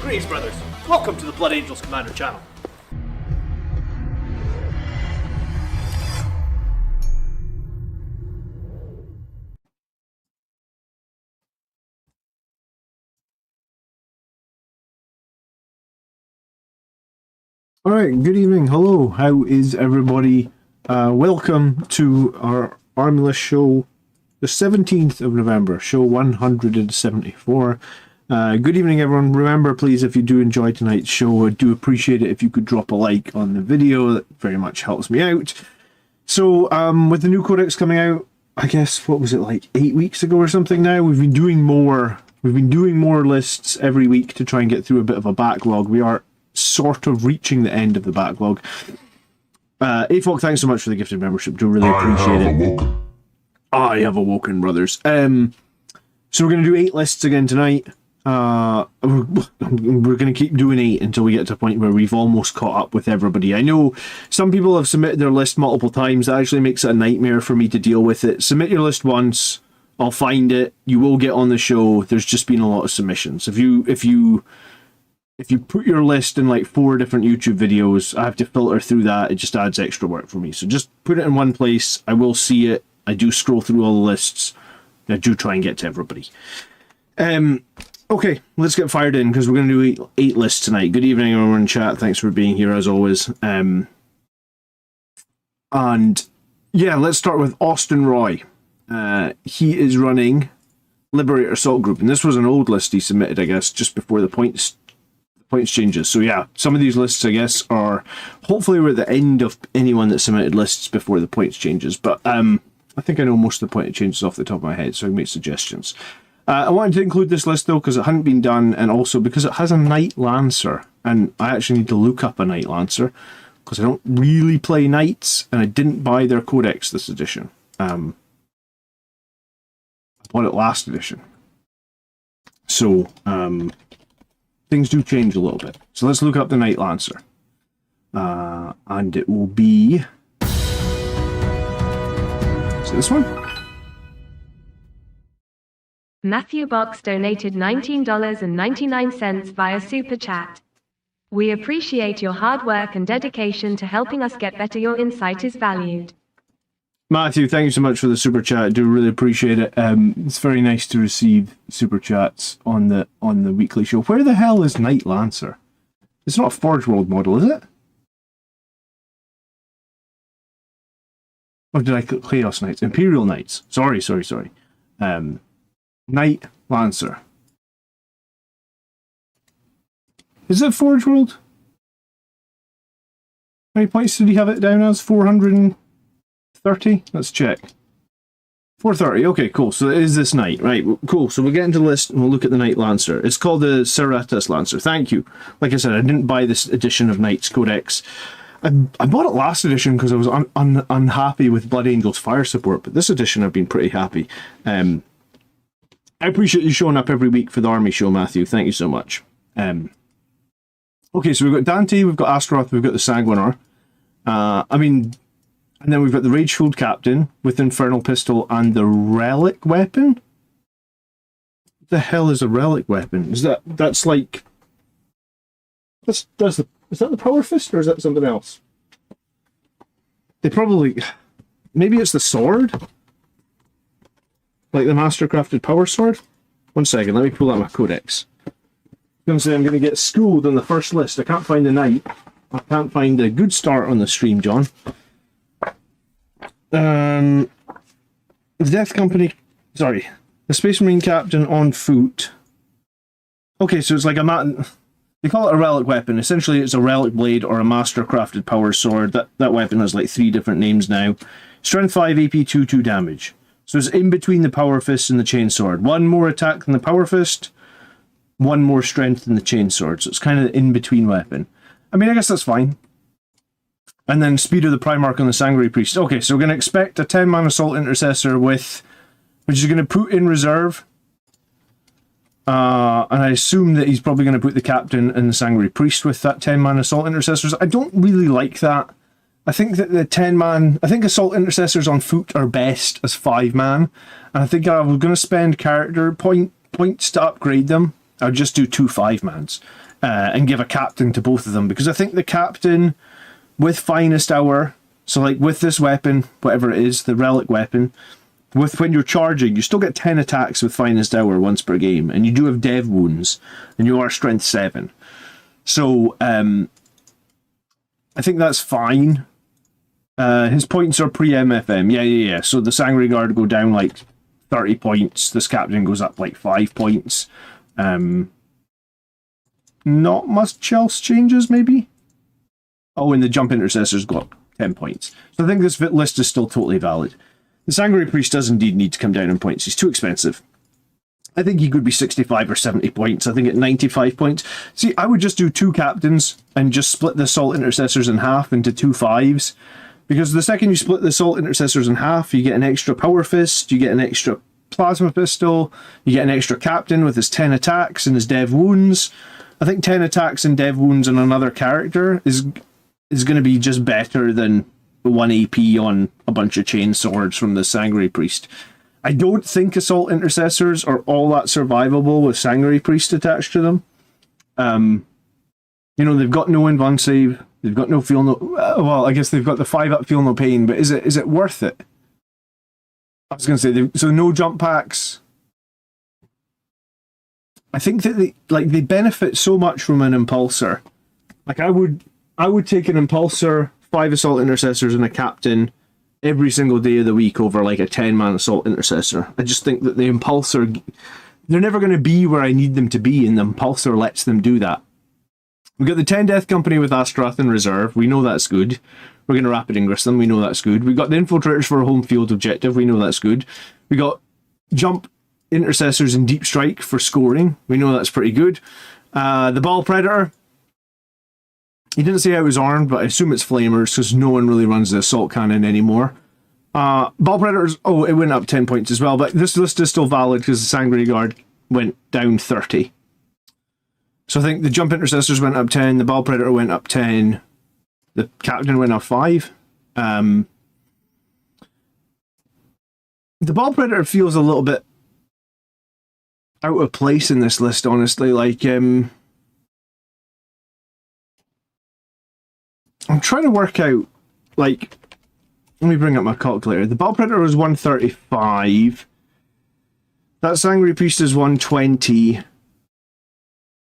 Greetings, brothers. Welcome to the Blood Angels Commander channel. All right, good evening. Hello, how is everybody? Welcome to our Armless show, the 17th of November, show 174. Good evening, everyone. Remember, please, if you do enjoy tonight's show, I do appreciate it if you could drop a like on the video. That very much helps me out. So, with the new codex coming out, I guess, what was it, like 8 weeks ago or something now? We've been doing more lists every week to try and get through a bit of a backlog. We are sort of reaching the end of the backlog. AFOC, thanks so much for the gifted membership. Do really appreciate it. I have awoken, brothers. So we're going to do 8 lists again tonight. We're going to keep doing 8 until we get to a point where we've almost caught up with everybody. I know some people have submitted their list multiple times. That actually makes it a nightmare for me to deal with it. Submit your list once. I'll find it. You will get on the show. There's just been a lot of submissions. If you put your list in like 4 different YouTube videos, I have to filter through that. It just adds extra work for me. So just put it in one place. I will see it. I do scroll through all the lists. I do try and get to everybody. Okay, let's get fired in because we're going to do 8 lists tonight. Good evening, everyone in chat. Thanks for being here as always. And yeah, let's start with Austin Roy. He is running Liberator Assault Group, and this was an old list he submitted, I guess, just before the points changes. So yeah, some of these lists, I guess, are hopefully we're at the end of anyone that submitted lists before the points changes. But I think I know most of the point changes off the top of my head, so I can make suggestions. I wanted to include this list though because it hadn't been done, and also because it has a Knight Lancer, and I actually need to look up a Knight Lancer because I don't really play Knights, and I didn't buy their codex this edition. I bought it last edition. So things do change a little bit. So let's look up the Knight Lancer. And it will be... Is it this one? Matthew Box donated $19.99 via Super Chat. We appreciate your hard work and dedication to helping us get better. Your insight is valued. Matthew, thank you so much for the Super Chat. I do really appreciate it. It's very nice to receive Super Chats on the weekly show. Where the hell is Knight Lancer? It's not a Forge World model, is it? Or did I click Chaos Knights? Imperial Knights. Sorry. Knight Lancer. Is it Forge World? How many points did he have it down as? 430? Let's check. 430. Okay, cool. So it is this Knight. Right, cool. So we'll get into the list and we'll look at the Knight Lancer. It's called the Serratus Lancer. Thank you. Like I said, I didn't buy this edition of Knight's Codex. I bought it last edition because I was unhappy with Blood Angel's fire support, but this edition I've been pretty happy. I appreciate you showing up every week for the army show, Matthew. Thank you so much. Okay, so we've got Dante, we've got Astaroth, we've got the Sanguinar. And then we've got the Rage-Fueled Captain with Infernal Pistol and the Relic Weapon? What the hell is a Relic Weapon? Is that's like... is that the Power Fist or is that something else? They probably... Maybe it's the sword? Like the Mastercrafted Power Sword? 1 second, let me pull out my codex. I'm going to get schooled on the first list. I can't find the Knight. I can't find a good start on the stream, John. The Death Company... Sorry. The Space Marine Captain on foot. Okay, so it's like a... They call it a relic weapon. Essentially, it's a relic blade or a Mastercrafted Power Sword. That weapon has like 3 different names now. Strength 5, AP 2, 2 damage. So it's in between the Power Fist and the Chainsword. 1 more attack than the Power Fist, 1 more strength than the Chainsword. So it's kind of the in-between weapon. I mean, I guess that's fine. And then Speed of the Primarch on the Sanguinary Priest. Okay, so we're going to expect a 10-man Assault Intercessor with... which is going to put in reserve. And I assume that he's probably going to put the Captain and the Sanguinary Priest with that 10-man Assault Intercessors. I don't really like that. I think that the 10-man... I think Assault Intercessors on foot are best as 5-man. And I think I was going to spend character points to upgrade them. I would just do 2 5-mans. And give a Captain to both of them. Because I think the Captain with Finest Hour... So like with this weapon, whatever it is, the Relic Weapon... With when you're charging, you still get 10 attacks with Finest Hour once per game. And you do have Dev Wounds. And you are Strength 7. So... I think that's fine. His points are pre-MFM. Yeah. So the Sangre Guard go down like 30 points. This captain goes up like 5 points. Not much else changes, maybe? Oh, and the Jump Intercessors got 10 points. So I think this list is still totally valid. The Sangre Priest does indeed need to come down in points. He's too expensive. I think he could be 65 or 70 points. I think at 95 points. See, I would just do 2 captains and just split the Assault Intercessors in half into 2 5s. Because the second you split the Assault Intercessors in half, you get an extra Power Fist, you get an extra Plasma Pistol, you get an extra captain with his 10 attacks and his dev wounds. I think 10 attacks and dev wounds on another character is going to be just better than 1 AP on a bunch of chain swords from the Sangre Priest. I don't think Assault Intercessors are all that survivable with Sangre Priest attached to them. They've got no invuln save, they've got no feel no... Well, I guess they've got the 5-up feel no pain, but is it worth it? I was going to say, so no jump packs. I think that they benefit so much from an Impulsor. Like, I would take an Impulsor, 5 Assault Intercessors, and a Captain every single day of the week over like a 10-man Assault Intercessor. I just think that the Impulsor, they're never going to be where I need them to be, and the Impulsor lets them do that. We've got the 10 Death Company with Astrath in reserve. We know that's good. We're going to Rapid Ingress them. We know that's good. We've got the Infiltrators for a home field objective. We know that's good. We got Jump Intercessors and Deep Strike for scoring. We know that's pretty good. The Ball Predator. He didn't say I was armed, but I assume it's flamers because no one really runs the assault cannon anymore. Ball Predators, it went up 10 points as well, but this list is still valid because the Sangre Guard went down 30. So I think the Jump Intercessors went up 10, the Ball Predator went up 10, the Captain went up 5. The Ball Predator feels a little bit out of place in this list, honestly. Like, I'm trying to work out, like, let me bring up my calculator. The Ball Predator was 135. That Sangre Priest is 120.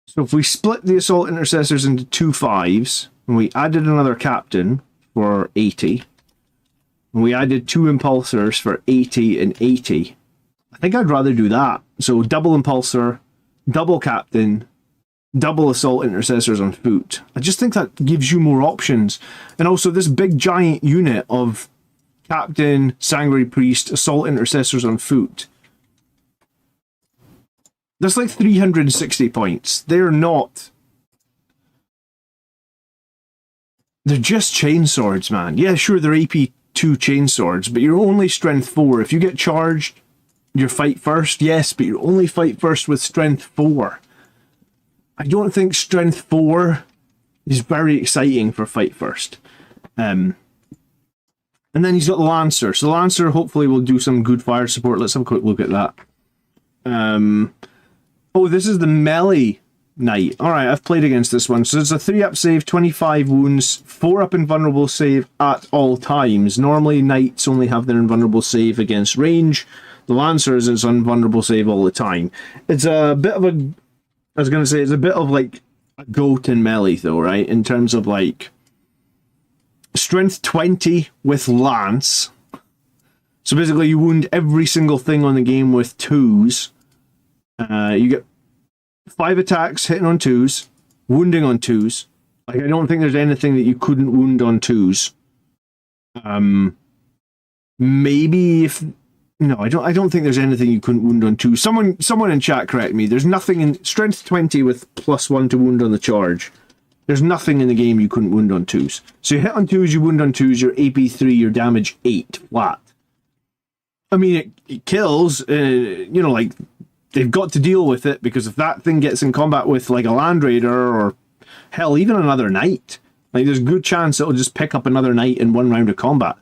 So if we split the Assault Intercessors into 2 5s, and we added another Captain for 80, and we added 2 Impulsors for 80 and 80, I think I'd rather do that. So double Impulsor, double Captain, double Assault Intercessors on foot. I just think that gives you more options. And also this big giant unit of Captain, Sangre Priest, Assault Intercessors on foot. That's like 360 points. They're just chain swords, man. Yeah, sure, they're AP2 chain swords, but you're only strength 4. If you get charged, you fight first, yes, but you only fight first with strength 4. I don't think strength 4 is very exciting for fight first. And then he's got the Lancer. So the Lancer hopefully will do some good fire support. Let's have a quick look at that. This is the melee knight. Alright, I've played against this one. So it's a 3-up save, 25 wounds, 4-up invulnerable save at all times. Normally knights only have their invulnerable save against range. The Lancer is its invulnerable save all the time. It's a bit of a... I was going to say, it's a bit of like a goat in melee though, right? In terms of like strength 20 with Lance. So basically you wound every single thing on the game with 2s. You get 5 attacks hitting on 2s, wounding on 2s. Like, I don't think there's anything that you couldn't wound on 2s. Maybe if... No, I don't think there's anything you couldn't wound on 2. Someone in chat correct me. There's nothing in strength 20 with +1 to wound on the charge. There's nothing in the game you couldn't wound on 2s. So you hit on 2s, you wound on 2s, you're AP 3, your damage 8 flat. I mean, it kills. Like they've got to deal with it because if that thing gets in combat with like a Land Raider or hell, even another knight, like there's a good chance it'll just pick up another knight in one round of combat.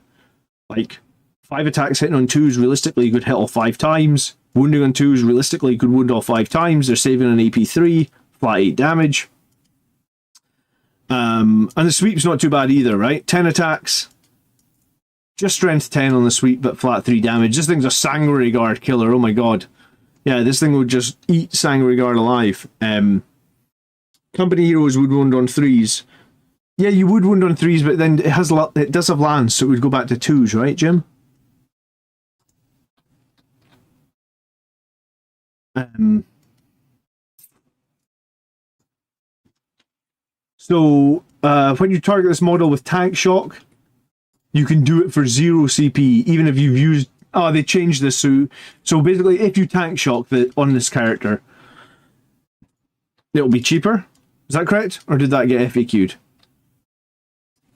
Like 5 attacks hitting on 2s, realistically you could hit all 5 times. Wounding on 2s, realistically you could wound all 5 times. They're saving an AP 3, flat 8 damage. And the sweep's not too bad either, right? 10 attacks. Just strength 10 on the sweep, but flat 3 damage. This thing's a Sangre Guard killer, oh my god. Yeah, this thing would just eat Sangre Guard alive. Company heroes would wound on 3s. Yeah, you would wound on 3s, but then it does have lance, so it would go back to 2s, right, Jim? So when you target this model with tank shock, you can do it for 0 CP, even if you've used... Oh, they changed this, so basically if you tank shock on this character, it'll be cheaper. Is that correct? Or did that get FAQ'd?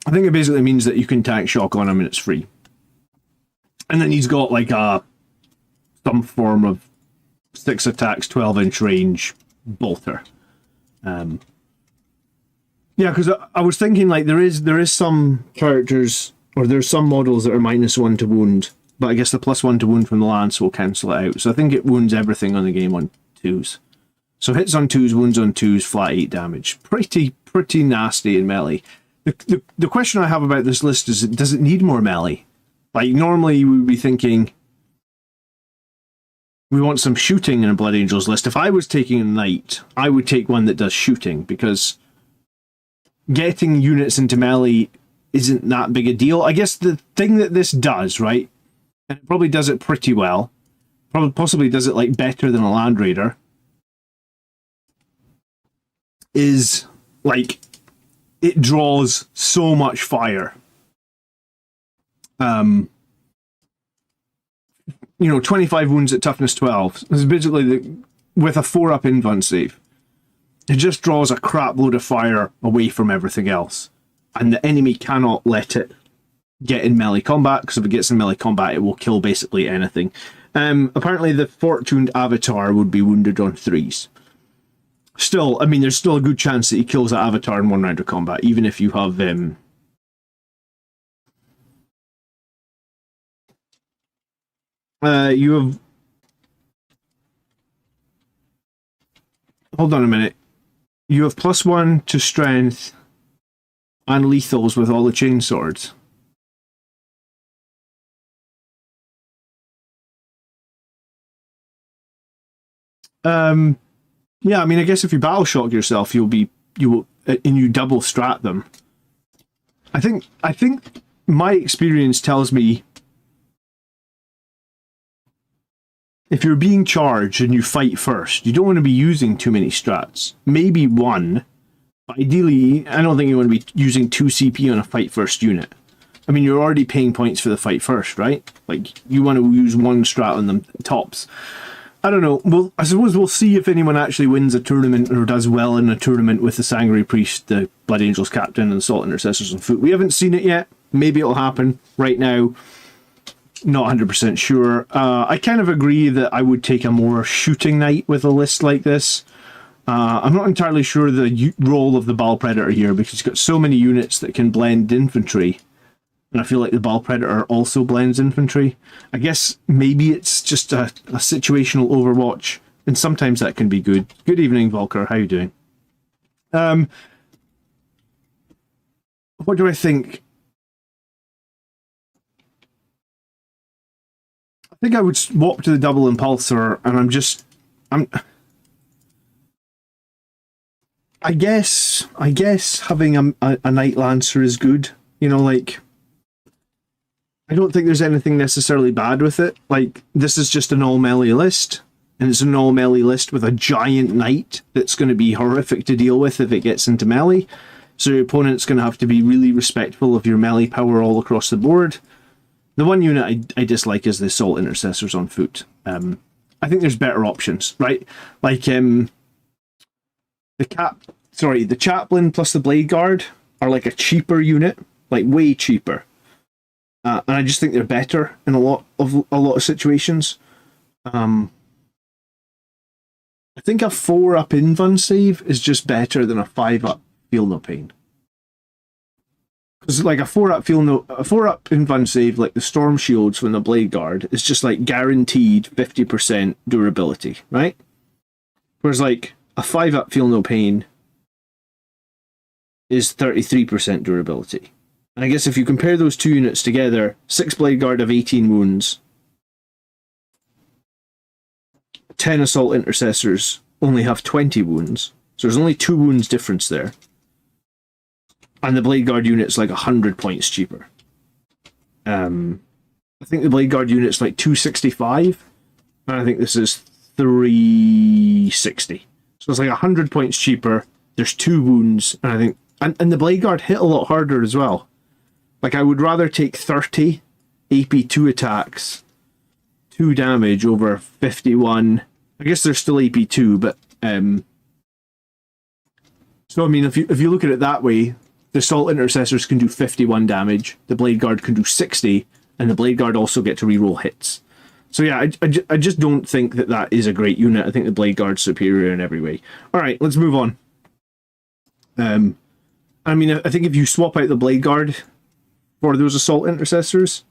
I think it basically means that you can tank shock on him and it's free. And then he's got like some form of 6 attacks, 12-inch range bolter. Yeah, because I was thinking like there is some characters, or there's some models that are -1 to wound, but I guess the +1 to wound from the lance will cancel it out. So I think it wounds everything on the game on 2s. So hits on 2s, wounds on 2s, flat 8 damage. Pretty nasty in melee. The question I have about this list is, does it need more melee? Like, normally we would be thinking we want some shooting in a Blood Angels list. If I was taking a knight, I would take one that does shooting, because getting units into melee isn't that big a deal. I guess the thing that this does, right, and it probably does it pretty well, possibly does it like better than a Land Raider, is like it draws so much fire. 25 wounds at toughness 12. This is basically with a 4-up invuln save. It just draws a crap load of fire away from everything else. And the enemy cannot let it get in melee combat, because if it gets in melee combat, it will kill basically anything. Apparently the Fortuned Avatar would be wounded on 3s. Still, I mean, there's still a good chance that he kills that Avatar in 1 round of combat, even if you have... you have... Hold on a minute. You have +1 to strength and lethals with all the chain swords. Yeah, I mean, I guess if you battle shock yourself, you will double strat them. I think my experience tells me if you're being charged and you fight first, you don't want to be using too many strats. Maybe 1. But ideally, I don't think you want to be using 2 CP on a fight first unit. I mean, you're already paying points for the fight first, right? Like, you want to use 1 strat on them tops. I don't know. Well, I suppose we'll see if anyone actually wins a tournament or does well in a tournament with the Sangre Priest, the Blood Angels captain, and the Salt Intercessors on foot. We haven't seen it yet. Maybe it'll happen. Right now, not 100% sure. I kind of agree that I would take a more shooting knight with a list like this. I'm not entirely sure the role of the Ball Predator here, because he's got so many units that can blend infantry. And I feel like the Ball Predator also blends infantry. I guess maybe it's just a situational Overwatch, and sometimes that can be good. Good evening, Volker. How you doing? What do I think? I think I would swap to the double impulsor, and I guess having a Night Lancer is good. You know, like, I don't think there's anything necessarily bad with it. Like, this is just an all melee list, and it's an all melee list with a giant knight that's going to be horrific to deal with if it gets into melee. So your opponent's going to have to be really respectful of your melee power all across the board. The one unit I dislike is the Assault Intercessors on foot. I think there's better options, right? Like the Chaplain plus the Blade Guard are like a cheaper unit, like way cheaper. And I just think they're better in a lot of situations. I think a 4-up invuln save is just better than a 5-up Feel No Pain. Because like a 4-up invuln save, like the Storm Shields from the Blade Guard, is just like guaranteed 50% durability, right? Whereas like a 5-up Feel No Pain is 33% durability. And I guess if you compare those two units together, 6 Blade Guard have 18 wounds. 10 Assault Intercessors only have 20 wounds. So there's only 2 wounds difference there. And the Blade Guard unit's like 100 points cheaper. I think the Blade Guard unit's like 265, and I think this is 360. So it's like 100 points cheaper. There's 2 wounds, and I think and the Blade Guard hit a lot harder as well. Like, I would rather take 30 AP2 attacks, 2 damage over 51. I guess there's still AP2, but so I mean, if you look at it that way, the Assault Intercessors can do 51 damage, the Blade Guard can do 60, and the Blade Guard also get to reroll hits. So yeah, I just don't think that is a great unit. I think the Blade Guard's superior in every way. Alright, let's move on. I mean, I think if you swap out the Blade Guard for those Assault Intercessors,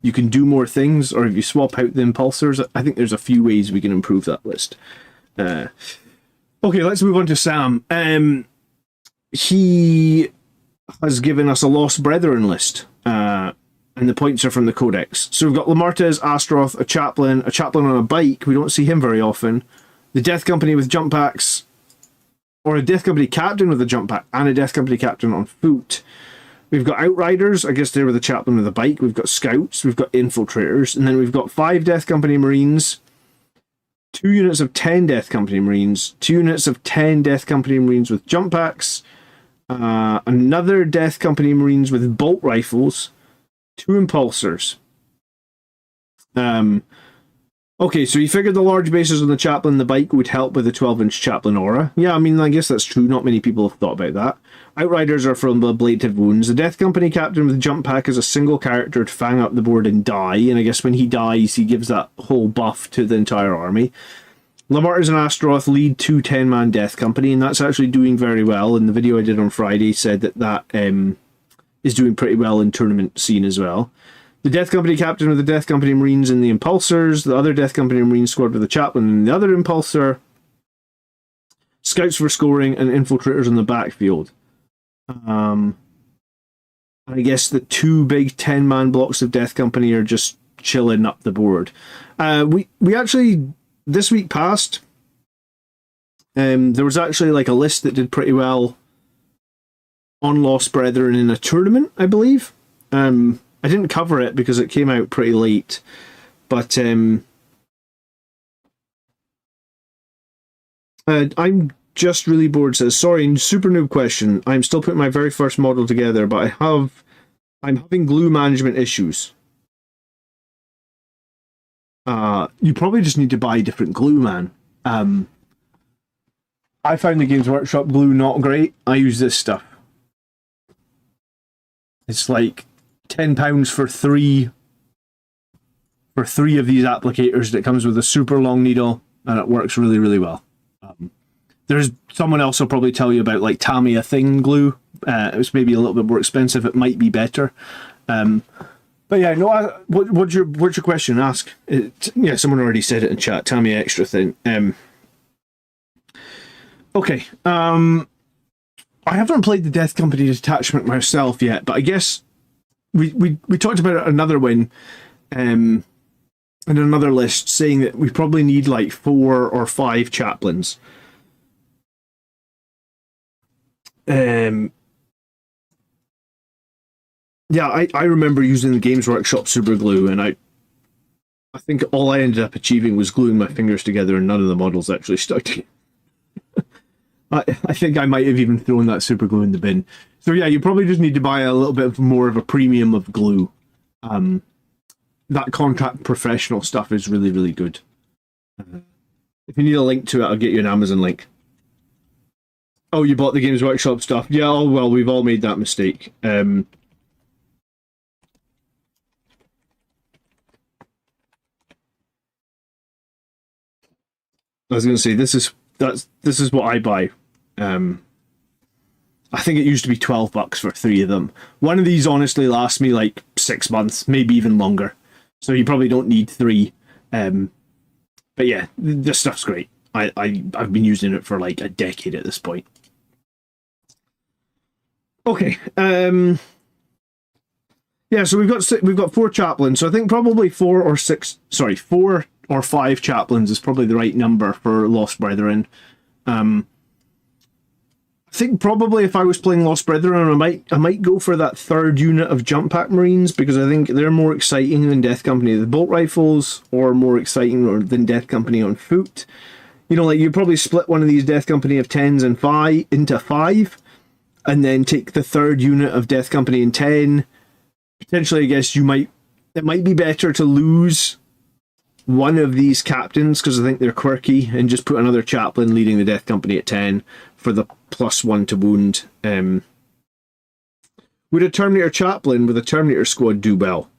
you can do more things, or if you swap out the Impulsors, I think there's a few ways we can improve that list. Okay, let's move on to Sam. He has given us a Lost Brethren list, and the points are from the Codex. So we've got Lamartez, Astroth, a chaplain on a bike. We don't see him very often. The Death Company with jump packs, or a Death Company captain with a jump pack, and a Death Company captain on foot. We've got Outriders, I guess they were the chaplain with a bike. We've got Scouts, we've got Infiltrators, and then we've got 5 Death Company Marines, 2 units of 10 Death Company Marines, 2 units of 10 Death Company Marines with jump packs, another Death Company Marines with bolt rifles, 2 Impulsors. Okay, so you figured the large bases on the chaplain, the bike would help with the 12-inch chaplain aura. Yeah, I mean, I guess that's true. Not many people have thought about that. Outriders are from the ablative wounds. The Death Company captain with jump pack is a single character to fang up the board and die, and I guess when he dies, he gives that whole buff to the entire army. Lamartez and Astroth lead 2 10-man Death Company, and that's actually doing very well. And the video I did on Friday said that is doing pretty well in tournament scene as well. The Death Company captain with the Death Company Marines and the Impulsors, the other Death Company Marine squad with the chaplain and the other Impulsor, Scouts for scoring, and Infiltrators on the backfield. I guess the 2 big 10-man blocks of Death Company are just chilling up the board. We actually, this week past, there was actually like a list that did pretty well on Lost Brethren in a tournament, I believe. I didn't cover it because it came out pretty late, but I'm just really bored. Says, sorry, super noob question. I'm still putting my very first model together, but I'm having glue management issues. You probably just need to buy different glue, man. I found the Games Workshop glue not great. I use this stuff. It's like £10 for three of these applicators that comes with a super long needle, and it works really, really well. There's someone else will probably tell you about like Tamiya Thing glue. It's maybe a little bit more expensive. It might be better. But yeah, no. What's your question? Ask. Yeah, someone already said it in chat. Tamiya Extra Thing. Okay. I haven't played the Death Company detachment myself yet, but I guess we talked about it another one in another list, saying that we probably need like 4 or 5 chaplains. Yeah, I remember using the Games Workshop super glue, and I think all I ended up achieving was gluing my fingers together, and none of the models actually stuck together. I think I might have even thrown that super glue in the bin. So yeah, you probably just need to buy a little bit more of a premium of glue. That contract professional stuff is really, really good. If you need a link to it, I'll get you an Amazon link. Oh, you bought the Games Workshop stuff? Yeah, oh well, we've all made that mistake. I was going to say, this is what I buy. I think it used to be $12 for 3 of them. One of these honestly lasts me like 6 months, maybe even longer. So you probably don't need 3. But yeah, this stuff's great. I've been using it for like a decade at this point. Okay. Yeah, so we've got 4 chaplains. So I think probably 4 or 5 chaplains is probably the right number for Lost Brethren. I I think probably if I was playing Lost Brethren, I might go for that third unit of Jump Pack Marines, because I think they're more exciting than Death Company. The bolt rifles are more exciting than Death Company on foot. You know, like you probably split one of these Death Company of 10s and 5 into 5, and then take the third unit of Death Company in 10. Potentially, I guess it might be better to lose one of these captains because I think they're quirky, and just put another chaplain leading the Death Company at 10 for the +1 to wound. Would a Terminator chaplain with a Terminator squad do well?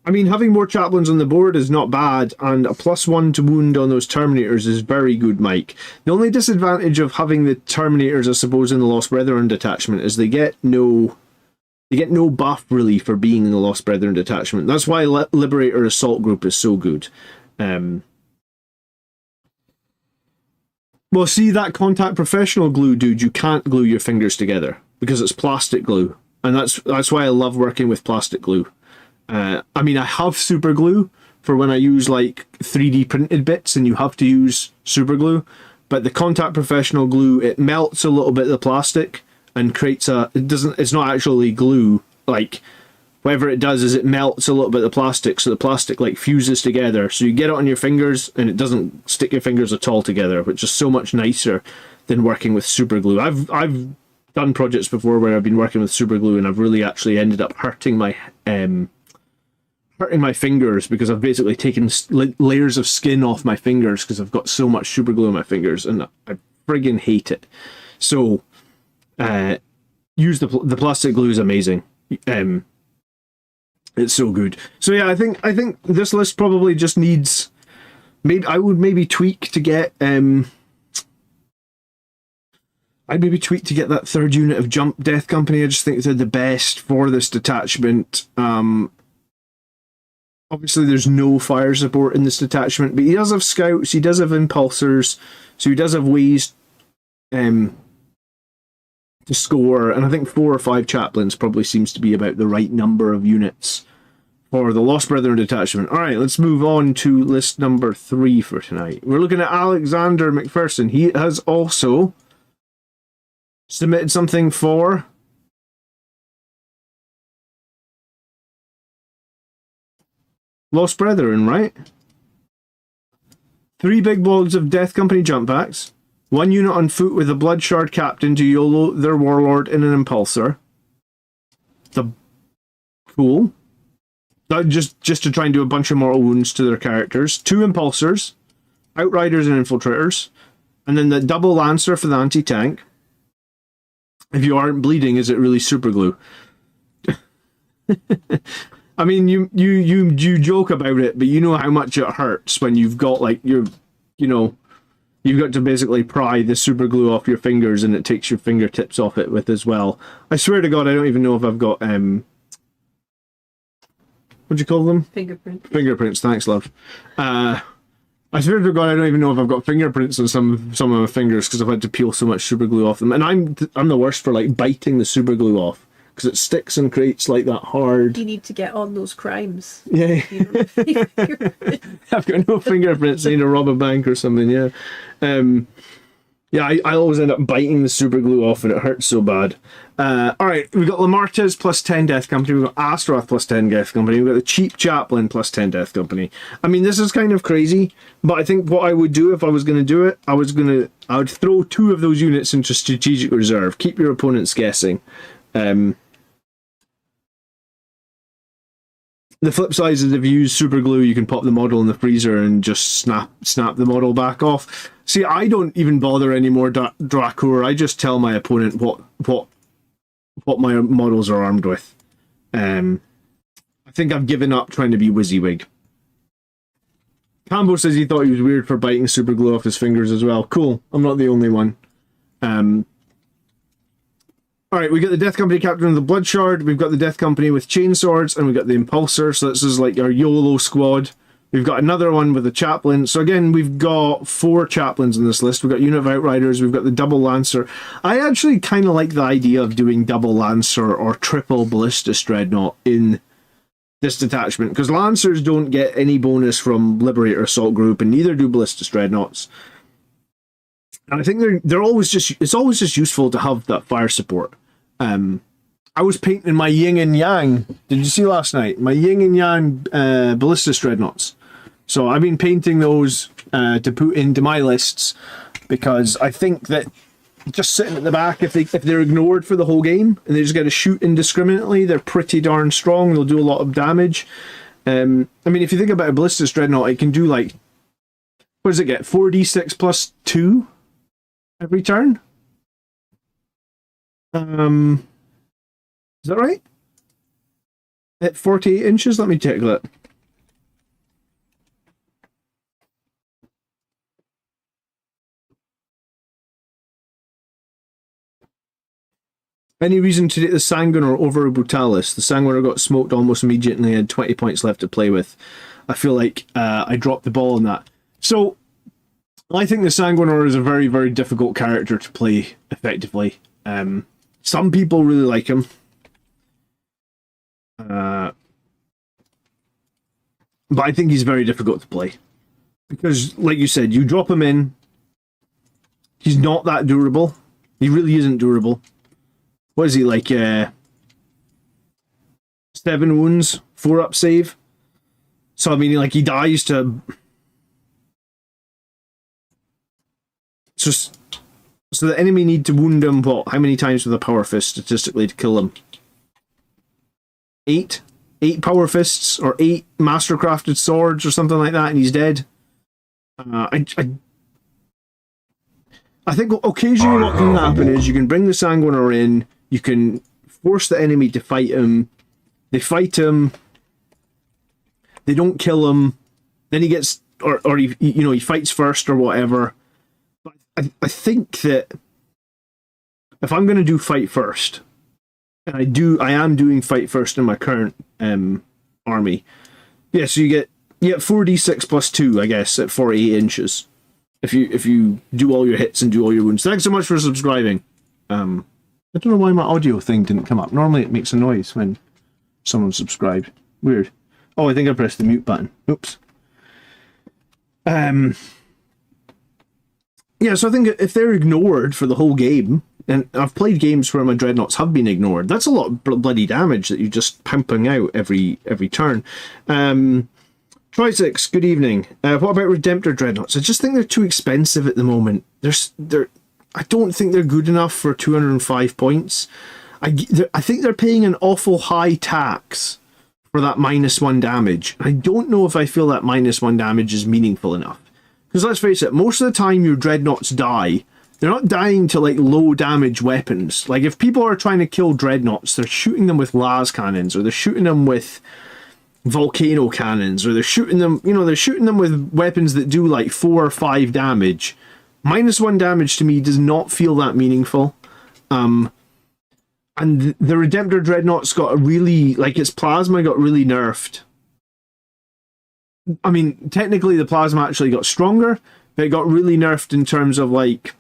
I mean, having more chaplains on the board is not bad, and a +1 to wound on those Terminators is very good, Mike. The only disadvantage of having the Terminators, I suppose, in the Lost Brethren detachment is they get no buff really for being in the Lost Brethren detachment. That's why Liberator Assault Group is so good. Well, see that contact professional glue, dude, you can't glue your fingers together because it's plastic glue. And that's why I love working with plastic glue. I mean, I have super glue for when I use like 3D printed bits and you have to use super glue. But the contact professional glue, it melts a little bit of the plastic and creates it's not actually glue. Like, whatever it does is it melts a little bit of the plastic, so the plastic like fuses together. So you get it on your fingers and it doesn't stick your fingers at all together, which is so much nicer than working with super glue. I've done projects before where I've been working with super glue and I've really actually ended up hurting my fingers because I've basically taken layers of skin off my fingers because I've got so much super glue on my fingers, and I friggin' hate it. So use the plastic glue is amazing. It's so good. So yeah, I think this list probably just needs, I would maybe tweak to get I'd maybe tweak to get that third unit of Jump Death Company. I just think they're the best for this detachment. Obviously there's no fire support in this detachment, but he does have scouts, he does have impulsors, so he does have ways to score, and I think 4 or 5 chaplains probably seems to be about the right number of units for the Lost Brethren detachment. Alright, let's move on to list number 3 for tonight. We're looking at Alexander McPherson. He has also submitted something for Lost Brethren, right? 3 big logs of Death Company jump packs. 1 unit on foot with a Blood Shard captain to YOLO their warlord in an impulsor. Cool. That just to try and do a bunch of mortal wounds to their characters. 2 impulsors, outriders and infiltrators, and then the double lancer for the anti-tank. If you aren't bleeding, is it really super glue? I mean, you joke about it, but you know how much it hurts when you've got like you've got to basically pry the super glue off your fingers and it takes your fingertips off it with as well. I swear to God, I don't even know if I've got what do you call them? Fingerprints. Fingerprints, thanks, love. I swear to God, I don't even know if I've got fingerprints on some of my fingers because I've had to peel so much super glue off them. And I'm the worst for like biting the super glue off because it sticks and creates like that hard. You need to get on those crimes. Yeah. I've got no fingerprints. I need to rob a bank or something, yeah. Yeah, I always end up biting the super glue off and it hurts so bad. Alright, we've got Lamartez plus 10 Death Company, we've got Astaroth plus 10 Death Company, we've got the Cheap Chaplain plus 10 Death Company. I mean, this is kind of crazy, but I think what I would do if I was going to do it, I would throw 2 of those units into Strategic Reserve. Keep your opponents guessing. The flip side is if you use super glue, you can pop the model in the freezer and just snap the model back off. See, I don't even bother anymore, Dracor. I just tell my opponent what my models are armed with. I think I've given up trying to be WYSIWYG. Cambo says he thought he was weird for biting super glue off his fingers as well. Cool. I'm not the only one. Alright, we got the Death Company captain of the Blood Shard, we've got the Death Company with chainswords, and we've got the Impulsor, so this is like our YOLO squad. We've got another one with a Chaplain. So again, we've got 4 Chaplains in this list. We've got Unit of Outriders, we've got the Double Lancer. I actually kind of like the idea of doing Double Lancer or Triple Ballistus Dreadnought in this detachment, because Lancers don't get any bonus from Liberator Assault Group, and neither do Ballistus Dreadnoughts. And I think they're always just, it's always just useful to have that fire support. I was painting my yin and yang. Did you see last night? My yin and yang ballistas dreadnoughts. So I've been painting those to put into my lists, because I think that just sitting at the back, if they're ignored for the whole game and they just get to shoot indiscriminately, they're pretty darn strong. They'll do a lot of damage. I mean, if you think about a ballistas dreadnought, it can do like, what does it get? 4d6 plus 2 every turn? Is that right? At 48 inches? Let me check that. Any reason to take the Sanguinar over Brutalis? The Sanguinar got smoked almost immediately and had 20 points left to play with. I feel like I dropped the ball on that. So, I think the Sanguinar is a very, very difficult character to play effectively. Some people really like him. But I think he's very difficult to play. Because, like you said, you drop him in, he's not that durable. He really isn't durable. What is he, like, 7 wounds, 4 up save? So, I mean, like, he dies to... So the enemy need to wound him, what, how many times with a power fist statistically to kill him? 8? 8 power fists, or 8 mastercrafted swords, or something like that, and he's dead. I think occasionally what can happen is you can bring the Sanguinar in, you can force the enemy to fight him, they fight him, they don't kill him, then he gets, or he, you know, he fights first or whatever. But I think that if I'm going to do fight first, and I am doing fight first in my current army, yeah, so you get 4d6 plus 2, I guess, at 48 inches. If you do all your hits and do all your wounds. Thanks so much for subscribing. I don't know why my audio thing didn't come up. Normally it makes a noise when someone subscribed. Weird. Oh, I think I pressed the mute button. Oops. Yeah, so I think if they're ignored for the whole game, and I've played games where my dreadnoughts have been ignored, that's a lot of bloody damage that you're just pumping out every turn. Trisix, good evening. What about Redemptor dreadnoughts? I just think they're too expensive at the moment. I don't think they're good enough for 205 points. I think they're paying an awful high tax for that -1 damage. I don't know if I feel that -1 damage is meaningful enough. Because let's face it, most of the time your dreadnoughts die, they're not dying to like low damage weapons. Like if people are trying to kill dreadnoughts, they're shooting them with las cannons, or they're shooting them with volcano cannons, or they're shooting them, you know, they're shooting them with weapons that do like 4 or 5 damage. -1 damage to me does not feel that meaningful. And the Redemptor Dreadnought's got a really, like, its plasma got really nerfed. I mean, technically the plasma actually got stronger, but it got really nerfed in terms of, like,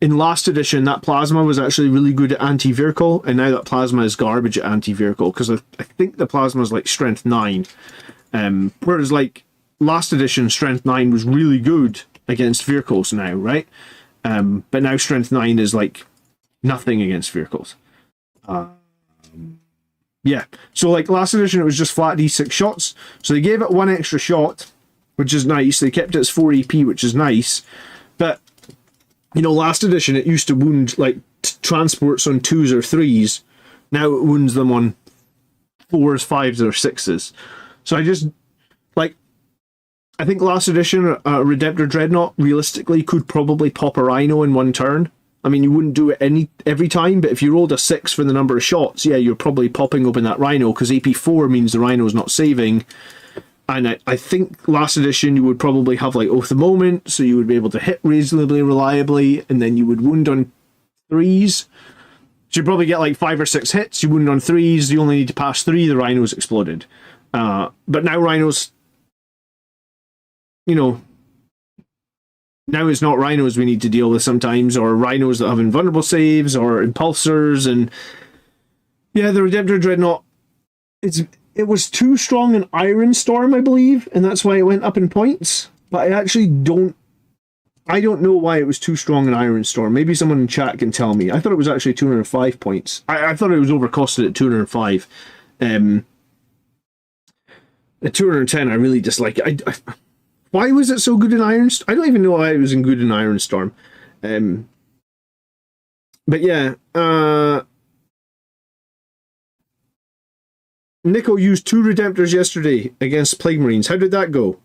in last edition, that plasma was actually really good at anti-vehicle, and now that plasma is garbage at anti-vehicle, because I think the plasma is, like, strength 9. Whereas, like, last edition, strength 9 was really good against vehicles now, right? But now strength 9 is, like, nothing against vehicles. Yeah, so like last edition it was just flat d6 shots, so they gave it 1 extra shot, which is nice. They kept its 4 AP, which is nice, but you know, last edition it used to wound like transports on 2s or 3s. Now it wounds them on 4s, 5s or 6s. So I just like, I think last edition Redemptor Dreadnought realistically could probably pop a Rhino in 1 turn. I mean, you wouldn't do it every time, but if you rolled a 6 for the number of shots, yeah, you're probably popping open that Rhino, because AP4 means the Rhino's not saving. And I think last edition you would probably have like Oath of Moment, so you would be able to hit reasonably reliably, and then you would wound on 3s. So you'd probably get like 5 or 6 hits, you wound on 3s, you only need to pass 3, the Rhino's exploded. But now Rhinos, you know, now it's not Rhinos we need to deal with sometimes, or Rhinos that have invulnerable saves, or impulsors, and yeah, the Redemptor Dreadnought, it was too strong in Iron Storm, I believe, and that's why it went up in points, but I actually don't I don't know why it was too strong in Iron Storm. Maybe someone in chat can tell me. I thought it was actually 205 points. I thought it was overcosted at 205. At 210, I really dislike it. Why was it so good in Iron Storm? I don't even know why it was good in Iron Storm. But yeah, Nico used 2 Redemptors yesterday against Plague Marines. How did that go?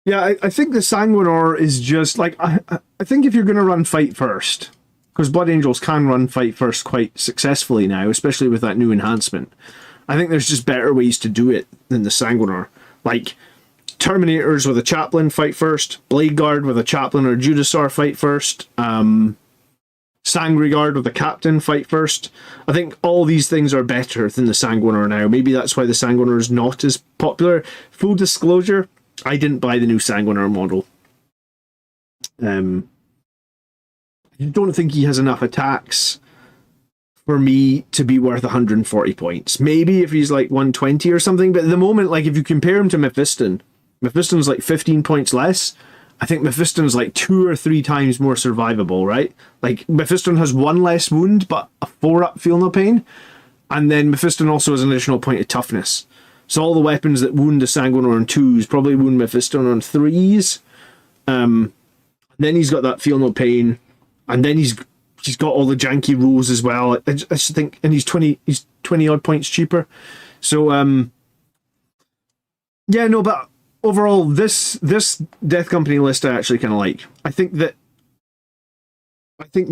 Yeah, I think the Sanguinor is just like I think if you're going to run fight first, because Blood Angels can run fight first quite successfully now, especially with that new enhancement. I think there's just better ways to do it than the Sanguinor. Like Terminators with a Chaplain fight first, Blade Guard with a Chaplain or Judasar fight first, Sangreguard with a Captain fight first. I think all these things are better than the Sanguinor now. Maybe that's why the Sanguinor is not as popular. Full disclosure, I didn't buy the new Sanguinor model. I don't think he has enough attacks for me to be worth 140 points. Maybe if he's like 120 or something, but at the moment, like if you compare him to Mephiston's like 15 points less. I think Mephiston's like 2 or 3 times more survivable, right? Like Mephiston has 1 less wound, but a 4-up feel no pain. And then Mephiston also has an additional point of toughness. So all the weapons that wound the Sanguinor on 2s probably wound Mephiston on 3s. Then he's got that feel no pain. And then he's got all the janky rules as well. I just think, and he's 20 odd points cheaper. So yeah, no, but overall, this Death Company list I actually kind of like. I think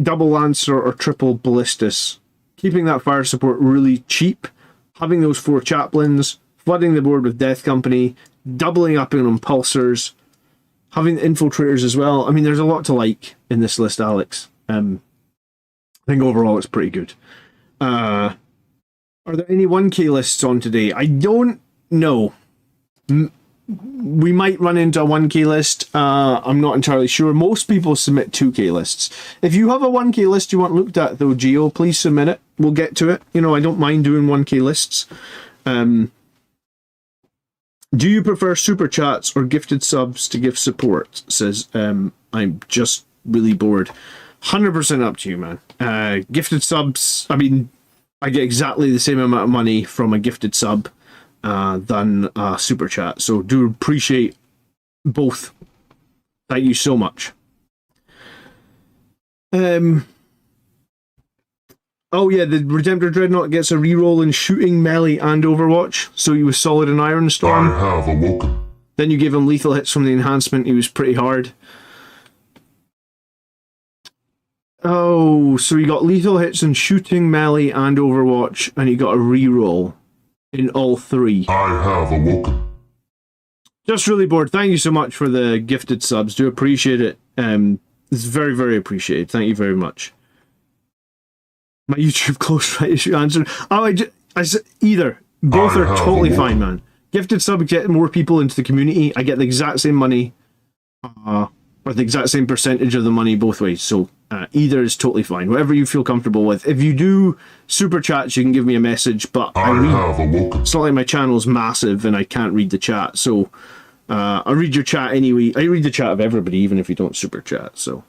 double Lancer or triple Ballistus, keeping that fire support really cheap, having those 4 Chaplains, flooding the board with Death Company, doubling up on Impulsors, having the Infiltrators as well. I mean, there's a lot to like in this list, Alex. I think overall it's pretty good. Are there any 1K lists on today? I don't know. We might run into a 1K list. I'm not entirely sure. Most people submit 2K lists. If you have a 1K list you want looked at, though, Geo, please submit it. We'll get to it. You know, I don't mind doing 1K lists. Do you prefer super chats or gifted subs to give support? Says, I'm just really bored. 100% up to you, man. Gifted subs, I mean, I get exactly the same amount of money from a gifted sub than super chat. So do appreciate both. Thank you so much. Oh yeah, the Redemptor Dreadnought gets a reroll in shooting, melee, and Overwatch. So he was solid in Iron Storm. I have awoken. Then you give him lethal hits from the enhancement. He was pretty hard. Oh, so you got lethal hits in shooting, melee, and Overwatch, and you got a reroll in all 3. I have awoken. Just really bored. Thank you so much for the gifted subs. Do appreciate it. It's very, very appreciated. Thank you very much. My YouTube close right issue answer. Oh, I said either. Both are totally fine, man. Gifted sub get more people into the community. I get the exact same money, or the exact same percentage of the money both ways. So either is totally fine. Whatever you feel comfortable with. If you do super chats, you can give me a message. But I have awoken. It's not like my channel's massive and I can't read the chat. So I read your chat anyway. I read the chat of everybody, even if you don't super chat. So.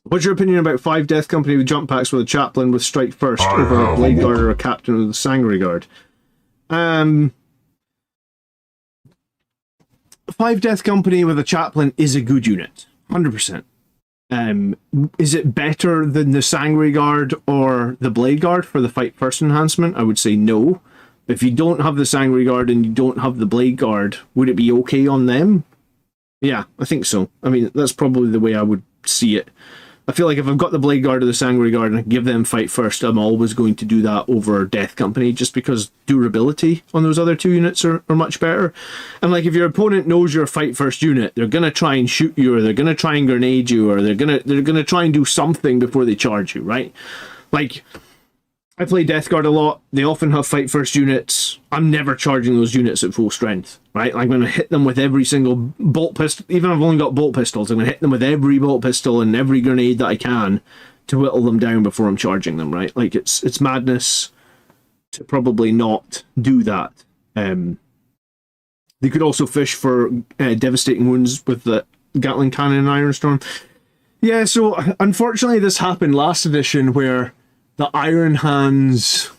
What's your opinion about 5 Death Company with jump packs with a Chaplain with Strike First over a Blade Guard or a Captain with a Sangreguard? 5 Death Company with a Chaplain is a good unit. 100%. Is it better than the Sangreguard or the Blade Guard for the Fight First enhancement? I would say no. If you don't have the Sangreguard and you don't have the Blade Guard, would it be okay on them? Yeah, I think so. I mean, that's probably the way I would see it. I feel like if I've got the Blade Guard or the Sangreguard and I give them Fight First, I'm always going to do that over Death Company, just because durability on those other 2 units are much better. And like, if your opponent knows you're a Fight First unit, they're gonna try and shoot you, or they're gonna try and grenade you, or they're gonna try and do something before they charge you, right? Like, I play Death Guard a lot. They often have Fight First units. I'm never charging those units at full strength, right? I'm going to hit them with every single bolt pistol. Even if I've only got bolt pistols, I'm going to hit them with every bolt pistol and every grenade that I can to whittle them down before I'm charging them, right? Like, it's madness to probably not do that. They could also fish for devastating wounds with the Gatling Cannon and Iron Storm. Yeah, so unfortunately this happened last edition where the Iron Hands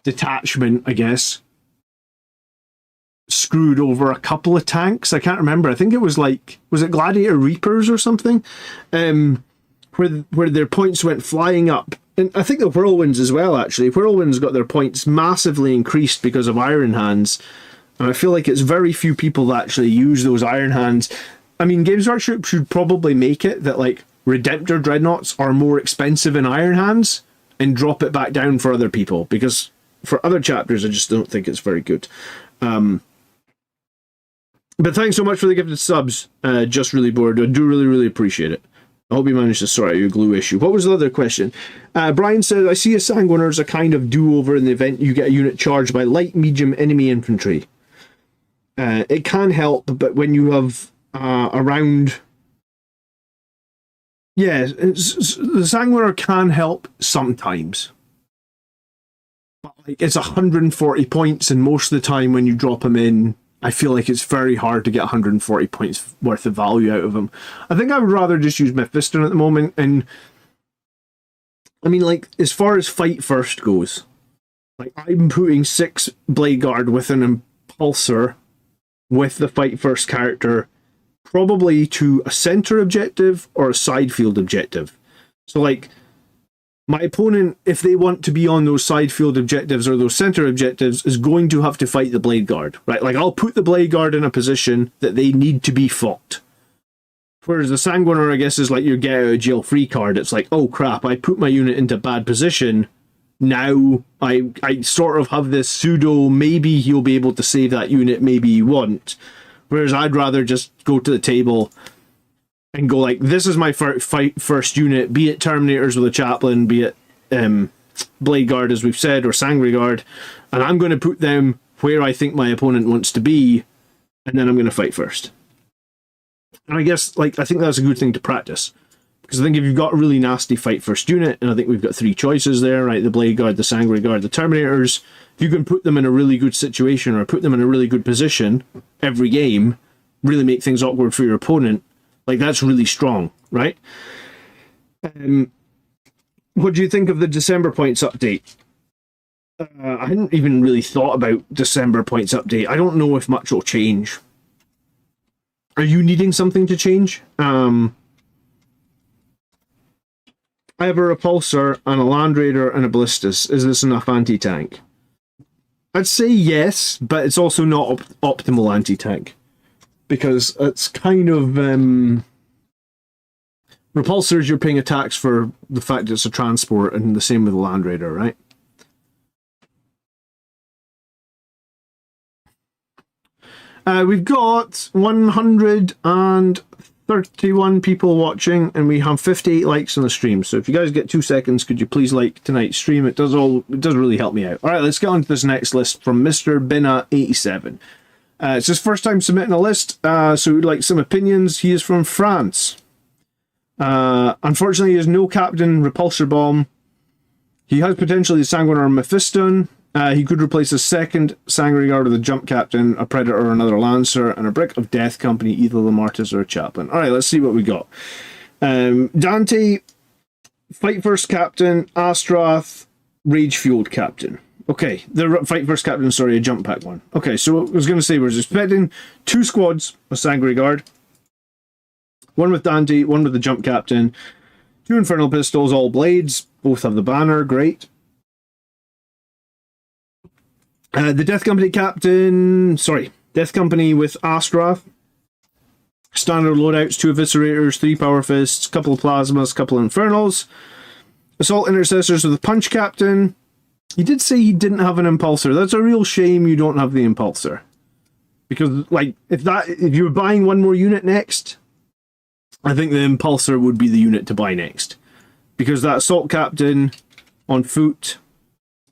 detachment, I guess, screwed over a couple of tanks. I can't remember. I think it was like, was it Gladiator Reapers or something? Where their points went flying up. And I think the Whirlwinds as well, actually. Whirlwinds got their points massively increased because of Iron Hands. And I feel like it's very few people that actually use those Iron Hands. I mean, Games Workshop should probably make it that, like, Redemptor Dreadnoughts are more expensive in Iron Hands and drop it back down for other people. Because for other chapters, I just don't think it's very good. But thanks so much for the gifted subs. Just really bored. I do really, really appreciate it. I hope you managed to sort out your glue issue. What was the other question? Brian said, I see a Sanguiner as a kind of do-over in the event you get a unit charged by light, medium enemy infantry. It can help, but when you have around... Yeah, the Sanguiner can help sometimes. But like, it's 140 points, and most of the time when you drop them in, I feel like it's very hard to get 140 points worth of value out of them. I think I would rather just use Mephiston at the moment. And I mean, like, as far as fight first goes, like, I'm putting 6 Blade Guard with an Impulsor with the fight first character probably to a center objective or a side field objective. So, like, my opponent, if they want to be on those side field objectives or those center objectives, is going to have to fight the Blade Guard, right? Like, I'll put the Blade Guard in a position that they need to be fought. Whereas the Sanguiner, I guess, is like your get out of jail free card. It's like, oh crap, I put my unit into bad position. Now I sort of have this pseudo, maybe he'll be able to save that unit, maybe he won't. Whereas I'd rather just go to the table and go like, this is my fight first unit, be it Terminators with a Chaplain, be it Blade Guard, as we've said, or Sangry Guard, and I'm going to put them where I think my opponent wants to be, and then I'm going to fight first. And I guess, like, I think that's a good thing to practice. Because I think if you've got a really nasty fight first unit, and I think we've got 3 choices there, right? The Blade Guard, the Sangry Guard, the Terminators. If you can put them in a really good situation, or put them in a really good position every game, really make things awkward for your opponent, like, that's really strong, right? What do you think of the December points update? I hadn't even really thought about December points update. I don't know if much will change. Are you needing something to change? I have a Repulsor and a Land Raider and a Ballistus. Is this enough anti-tank? I'd say yes, but it's also not optimal anti-tank. Because it's kind of... Repulsors, you're paying a tax for the fact it's a transport, and the same with the Land Raider, right? We've got 131 people watching, and we have 58 likes on the stream. So if you guys get 2 seconds, could you please like tonight's stream? It does really help me out. All right, let's get on to this next list from Mr. Bena 87. It's his first time submitting a list, so we'd like some opinions. He is from France. Unfortunately, he has no Captain Repulsor Bomb. He has potentially the Sanguiner Mephiston. He could replace a second Sangry Guard with a Jump Captain, a Predator, or another Lancer, and a Brick of Death Company, either the Martis or a Chaplain. Alright, let's see what we got. Dante, Fight First Captain, Astrath, Rage Fueled Captain. Okay, the Fight First Captain, sorry, a Jump Pack one. Okay, so I was going to say, we're expecting 2 squads of Sangry Guard. One with Dante, one with the Jump Captain. 2 Infernal Pistols, all blades. Both have the banner, great. The Death Company Captain... Death Company with Astrath. Standard loadouts, 2 Eviscerators, 3 Power Fists, couple of Plasmas, couple of Infernals. Assault Intercessors with a Punch Captain. He did say he didn't have an Impulsor. That's a real shame you don't have the Impulsor. Because, like, if you were buying one more unit next, I think the Impulsor would be the unit to buy next. Because that Assault Captain on foot,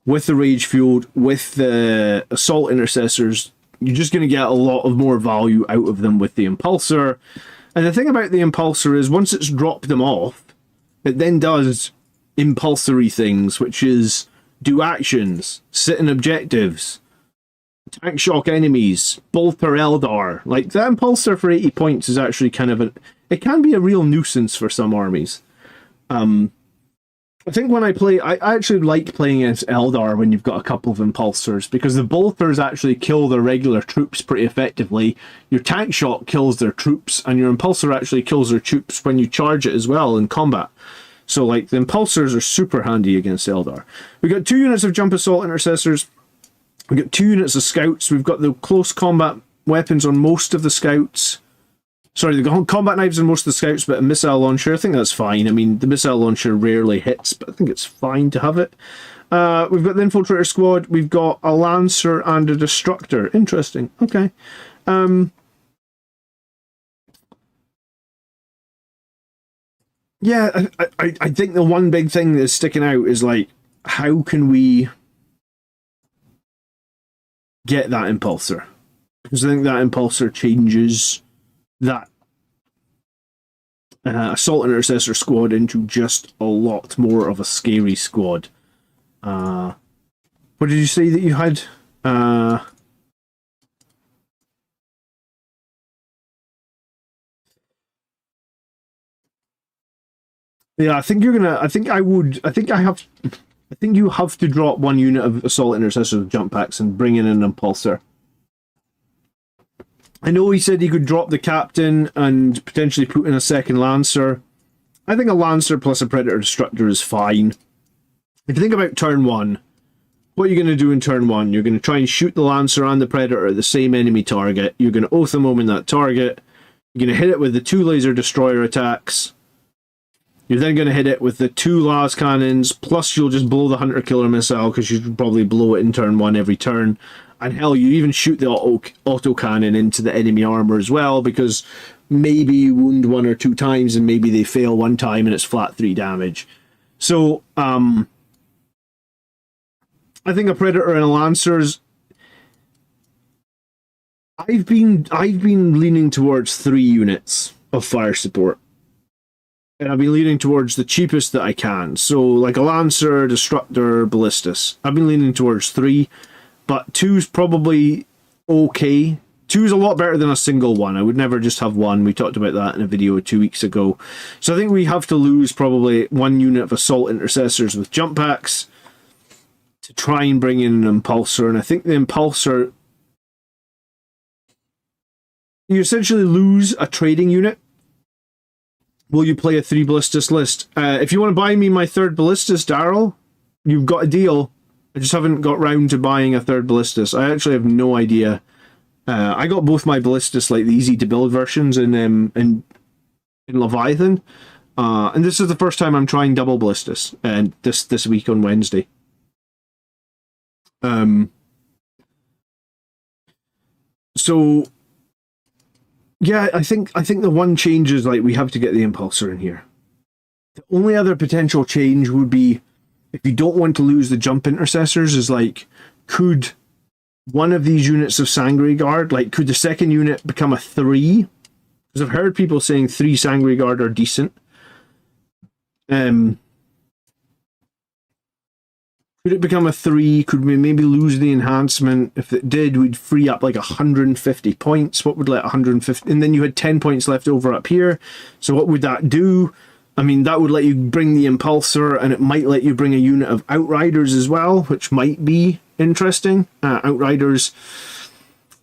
with the Rage Fueled, with the Assault Intercessors, you're just going to get a lot of more value out of them with the Impulsor. And the thing about the Impulsor is, once it's dropped them off, It then does impulsory things, which is do actions, sit in objectives, tank shock enemies, bolter Eldar. Like, the impulsor for 80 points is actually kind of it can be a real nuisance for some armies. I think when I play, I actually like playing against Eldar when you've got a couple of impulsors, because the bolters actually kill their regular troops pretty effectively. Your tank shock kills their troops, and your impulsor actually kills their troops when you charge it as well in combat. So, like, the impulsors are super handy against Eldar. We've got 2 units of jump assault intercessors. We've got 2 units of scouts. We've got the close combat weapons on most of the scouts. Sorry, the combat knives on most of the scouts, but a missile launcher, I think that's fine. I mean, the missile launcher rarely hits, but I think it's fine to have it. We've got the infiltrator squad. We've got a lancer and a destructor. Interesting. Okay. Yeah, I think the one big thing that's sticking out is, like, how can we get that impulsor? Because I think that impulsor changes that assault intercessor squad into just a lot more of a scary squad. What did you say that you had? Yeah, I think you're gonna. I think you have to drop 1 unit of assault intercessors with jump packs and bring in an impulsor. I know he said he could drop the captain and potentially put in a second lancer. I think a lancer plus a predator destructor is fine. If you think about turn 1, what are you going to do in turn 1? You're going to try and shoot the lancer and the predator at the same enemy target. You're going to oath them in that target. You're going to hit it with the 2 laser destroyer attacks. You're then going to hit it with the 2 las cannons, plus you'll just blow the hunter killer missile, because you should probably blow it in turn 1 every turn. And hell, you even shoot the auto cannon into the enemy armor as well, because maybe you wound 1 or 2 times and maybe they fail 1 time and it's flat 3 damage. So, I think a predator and a lancers. I've been leaning towards 3 units of fire support. And I've been leaning towards the cheapest that I can. So, like a lancer, destructor, ballistas. I've been leaning towards 3. But 2's probably okay. 2's a lot better than a single one. I would never just have 1. We talked about that in a video 2 weeks ago. So I think we have to lose probably 1 unit of assault intercessors with jump packs to try and bring in an impulsor. And I think the impulsor, you essentially lose a trading unit. Will you play a 3 ballistas list? If you want to buy me my 3rd ballistas, Daryl, you've got a deal. I just haven't got round to buying a 3rd ballistas. I actually have no idea. I got both my ballistas, like the easy to build versions, in Leviathan, and this is the first time I'm trying double ballistas, and this week on Wednesday. So yeah, I think the one change is, like, we have to get the impulsor in here. The only other potential change would be, if you don't want to lose the jump intercessors, is, like, could one of these units of Sangre Guard, like, could the second unit become a 3? Because I've heard people saying 3 Sangre Guard are decent. Could it become a 3? Could we maybe lose the enhancement? If it did, we'd free up like 150 points. What would let 150? And then you had 10 points left over up here. So what would that do? I mean, that would let you bring the impulsor, and it might let you bring a unit of outriders as well, which might be interesting. Outriders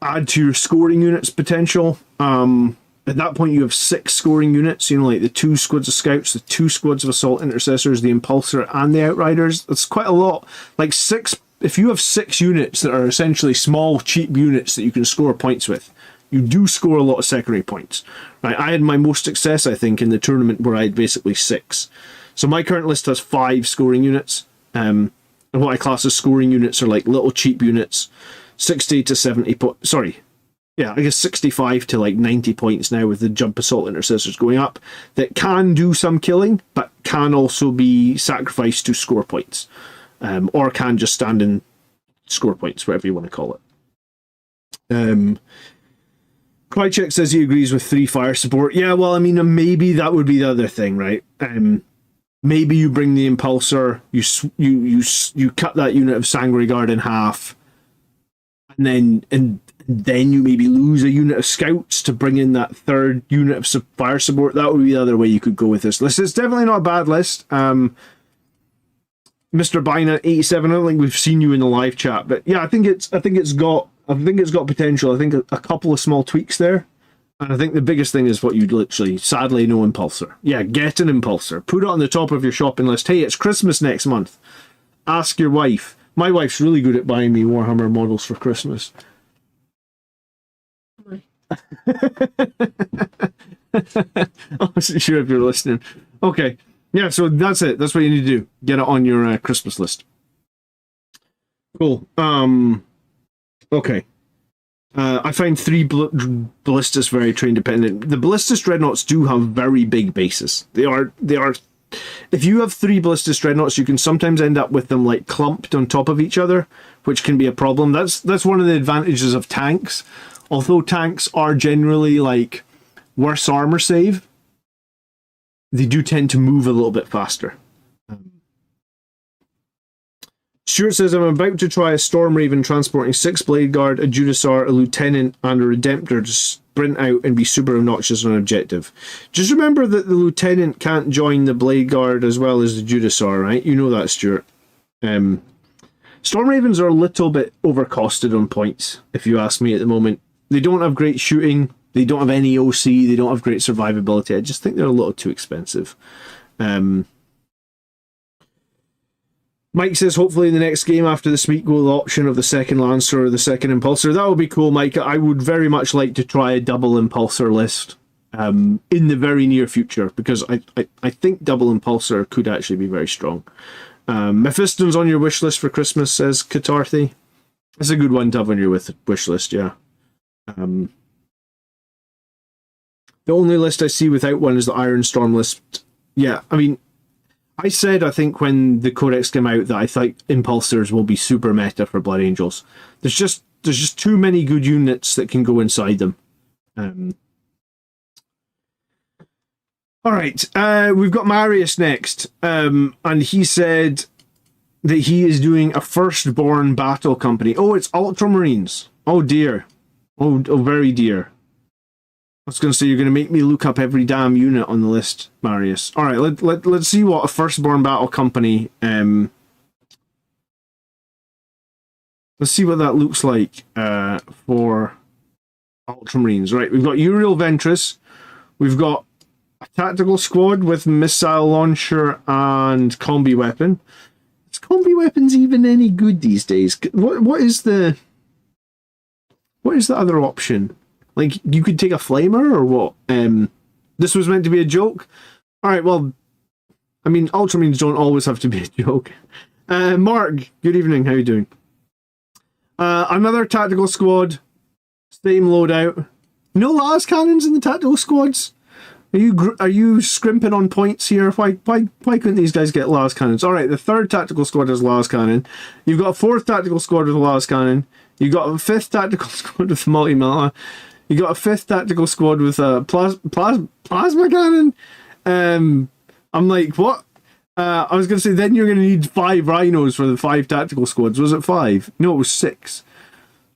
add to your scoring units potential. At that point, you have 6 scoring units, you know, like the 2 squads of scouts, the 2 squads of assault intercessors, the impulsor, and the outriders. That's quite a lot. Like 6, if you have 6 units that are essentially small, cheap units that you can score points with, you do score a lot of secondary points. Right? I had my most success, I think, in the tournament where I had basically 6. So my current list has 5 scoring units. And what I class as scoring units are like little cheap units, 60 to 70 points. Sorry. Yeah, I guess 65 to like 90 points now with the jump assault intercessors going up, that can do some killing, but can also be sacrificed to score points. Or can just stand in score points, whatever you want to call it. Krychek says he agrees with 3 fire support. Yeah, well, I mean, maybe that would be the other thing, right? maybe you bring the Impulsor, you cut that unit of Sangre Guard in half, and then you maybe lose a unit of Scouts to bring in that third unit of fire support. That would be the other way you could go with this list. It's definitely not a bad list. Mr. Bena 87, I don't think we've seen you in the live chat, but yeah, I think it's got potential. I think a couple of small tweaks there. And I think the biggest thing is what you'd literally, sadly, no Impulsor. Yeah, get an Impulsor. Put it on the top of your shopping list. Hey, it's Christmas next month. Ask your wife. My wife's really good at buying me Warhammer models for Christmas. I wasn't sure if you're listening. Okay. Yeah, so that's it. That's what you need to do. Get it on your Christmas list. Cool. Okay. I find 3 Ballistas very train dependent. The Ballistas Dreadnoughts do have very big bases. They are. If you have 3 Ballistas Dreadnoughts, you can sometimes end up with them like clumped on top of each other, which can be a problem. That's one of the advantages of tanks. Although tanks are generally like worse armor save, they do tend to move a little bit faster. Stuart says, I'm about to try a Storm Raven transporting 6 Blade Guard, a Judasar, a Lieutenant, and a Redemptor to sprint out and be super obnoxious on objective. Just remember that the Lieutenant can't join the Blade Guard as well as the Judasar, right? You know that, Stuart. Storm Ravens are a little bit overcosted on points, if you ask me at the moment. They don't have great shooting, they don't have any OC, they don't have great survivability. I just think they're a little too expensive. Mike says, hopefully in the next game after this week, we'll have the option of the second Lancer or the second Impulsor. That would be cool, Mike. I would very much like to try a double Impulsor list in the very near future, because I think double Impulsor could actually be very strong. Mephiston's on your wish list for Christmas, says Katarthi. It's a good one to have on your wish list, yeah. The only list I see without one is the Iron Storm list. Yeah, I mean, I said, I think, when the Codex came out that I think Impulsors will be super meta for Blood Angels. There's just too many good units that can go inside them. Alright, we've got Marius next. And he said that he is doing a Firstborn Battle Company. Oh, it's Ultramarines. Oh dear. Oh, very dear. I was going to say, you're going to make me look up every damn unit on the list, Marius. All right, let's see what a Firstborn Battle Company. Let's see what that looks like for Ultramarines. Right, we've got Uriel Ventress. We've got a tactical squad with missile launcher and combi weapon. Is combi weapons even any good these days? What is the other option? Like, you could take a flamer or what? This was meant to be a joke? Alright, well, I mean, Ultramarines don't always have to be a joke. Mark, good evening, how you doing? Another tactical squad. Same loadout. No las cannons in the tactical squads? Are you scrimping on points here? Why couldn't these guys get las cannons? Alright, the third tactical squad has las cannon. You've got a fourth tactical squad with a las cannon. You've got a fifth tactical squad with multi-melta. You got a fifth tactical squad with a plasma cannon. I'm like, what? I was going to say, then you're going to need 5 rhinos for the 5 tactical squads. Was it 5? No, it was 6.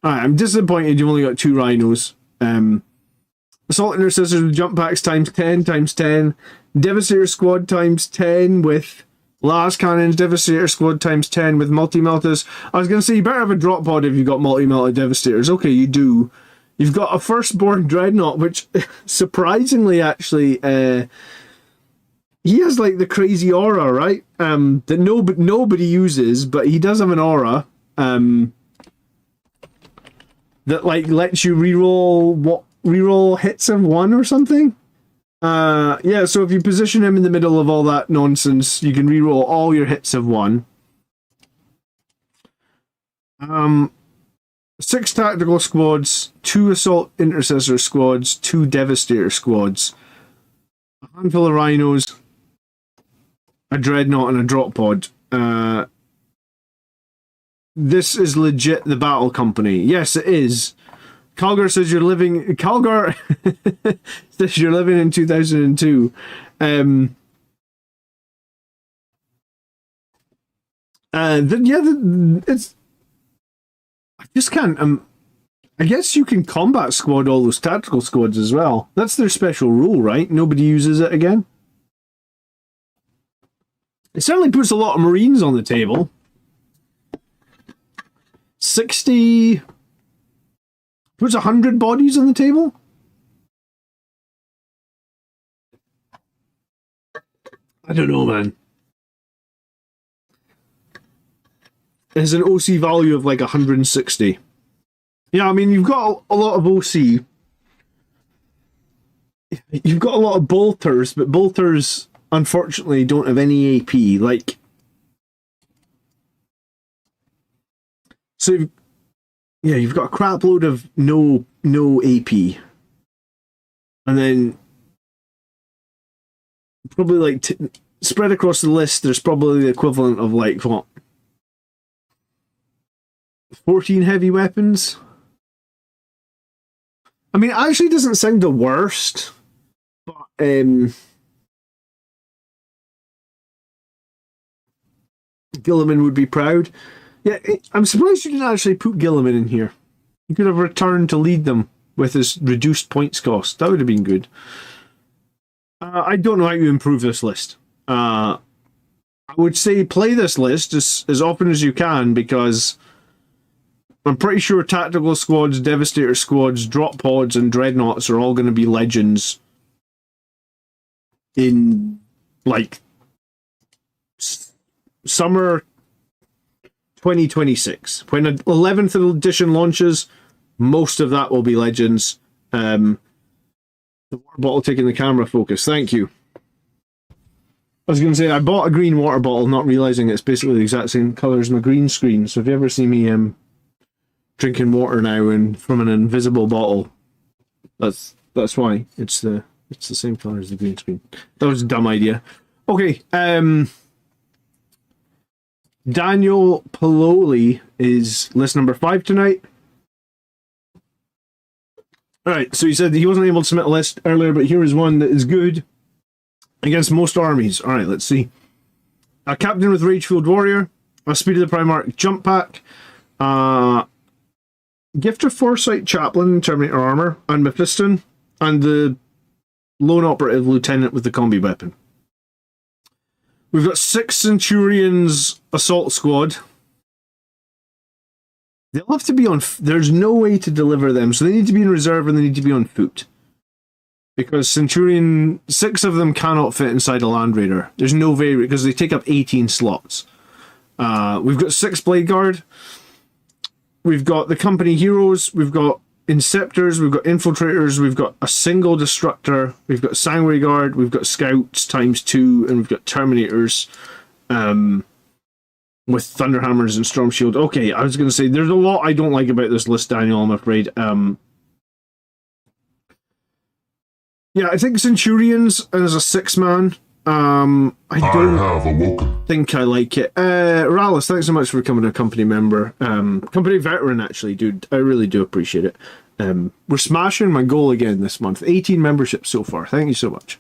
Alright, I'm disappointed you've only got 2 rhinos. Assault Intercessors with jump packs times 10 times 10. Devastator squad times 10 with las cannons. Devastator squad times 10 with multi-meltas. I was going to say, you better have a drop pod if you've got multi-melta Devastators. Okay, you do. You've got a Firstborn Dreadnought, which surprisingly, actually, he has like the crazy aura, right? That nobody uses, but he does have an aura that like lets you reroll hits of 1 or something. Yeah, so if you position him in the middle of all that nonsense, you can reroll all your hits of 1. 6 tactical squads, 2 assault intercessor squads, 2 devastator squads, a handful of rhinos, a dreadnought, and a drop pod. This is legit the battle company. Yes, it is. Calgar says you're living. Calgar says you're living in 2002. It's. I just can't. I guess you can combat squad all those tactical squads as well. That's their special rule, right? Nobody uses it again. It certainly puts a lot of Marines on the table. 60... Puts 100 bodies on the table? I don't know, man. It has an OC value of like 160. Yeah, I mean, you've got a lot of OC. You've got a lot of bolters, but bolters, unfortunately, don't have any AP. Like, so, yeah, you've got a crap load of no AP. And then, probably like, spread across the list, there's probably the equivalent of like, what? 14 heavy weapons? I mean, it actually doesn't sound the worst, but Gilliman would be proud. Yeah, I'm surprised you didn't actually put Gilliman in here. You could have returned to lead them with his reduced points cost. That would have been good. I don't know how you improve this list. I would say play this list as often as you can, because I'm pretty sure tactical squads, devastator squads, drop pods, and dreadnoughts are all going to be legends in, like, summer 2026. When 11th edition launches, most of that will be legends. The water bottle taking the camera focus. Thank you. I was going to say, I bought a green water bottle, not realizing it's basically the exact same color as my green screen. So if you ever see me drinking water now and from an invisible bottle, that's why it's the same color as the green screen. That was a dumb idea. Okay, Daniel Pololi is list number 5 tonight. Alright, so he said that he wasn't able to submit a list earlier, but here is one that is good against most armies. Alright, let's see. A captain with Ragefield Warrior, a Speed of the Primarch jump pack, Gift of Foresight Chaplain, Terminator Armor, and Mephiston, and the Lone Operative Lieutenant with the combi weapon. We've got 6 Centurions Assault Squad. They'll have to be on... There's no way to deliver them, so they need to be in reserve and they need to be on foot. Because Centurion... 6 of them cannot fit inside a Land Raider. There's no way... Because they take up 18 slots. We've got 6 Blade Guard. We've got the Company Heroes, we've got Inceptors, we've got Infiltrators, we've got a single Destructor, we've got Sanguinary Guard, we've got Scouts ×2, and we've got Terminators with Thunderhammers and Storm Shield. Okay, I was going to say, there's a lot I don't like about this list, Daniel, I'm afraid. Yeah, I think Centurions as a 6-man, I don't have awoken. think I like it. Rallis, thanks so much for becoming a company member. Company veteran, actually, dude. I really do appreciate it. We're smashing my goal again this month. 18 memberships so far. Thank you so much.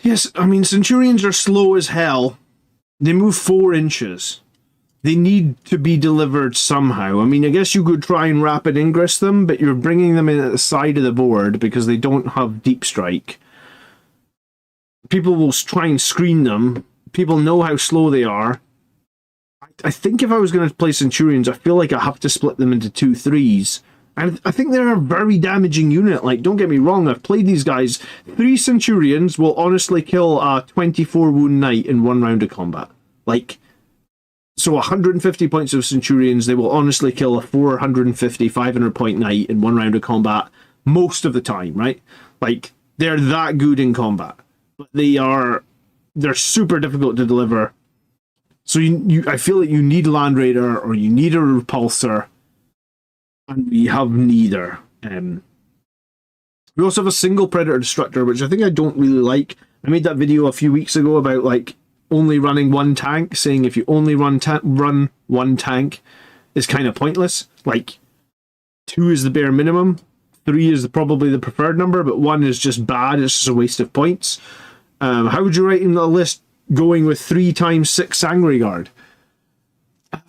Yes, I mean, Centurions are slow as hell. They move 4 inches. They need to be delivered somehow. I mean, I guess you could try and rapid ingress them, but you're bringing them in at the side of the board because they don't have deep strike. People will try and screen them. People know how slow they are. I think if I was going to play Centurions, I feel like I have to split them into 2 3s. And I think they're a very damaging unit. Like, don't get me wrong, I've played these guys. 3 Centurions will honestly kill a 24 wound knight in 1 round of combat. Like, so 150 points of Centurions, they will honestly kill a 450, 500 point knight in 1 round of combat most of the time, right? Like, they're that good in combat. But they're super difficult to deliver. So I feel like you need Land Raider or you need a Repulsor, and we have neither. We also have a single Predator Destructor, which I think I don't really like. I made that video a few weeks ago about like only running 1 tank, saying if you only run 1 tank, it's kind of pointless. Like 2 is the bare minimum, 3 is probably the preferred number, but 1 is just bad. It's just a waste of points. How would you write in the list, going with 3 times 6 Angry Guard.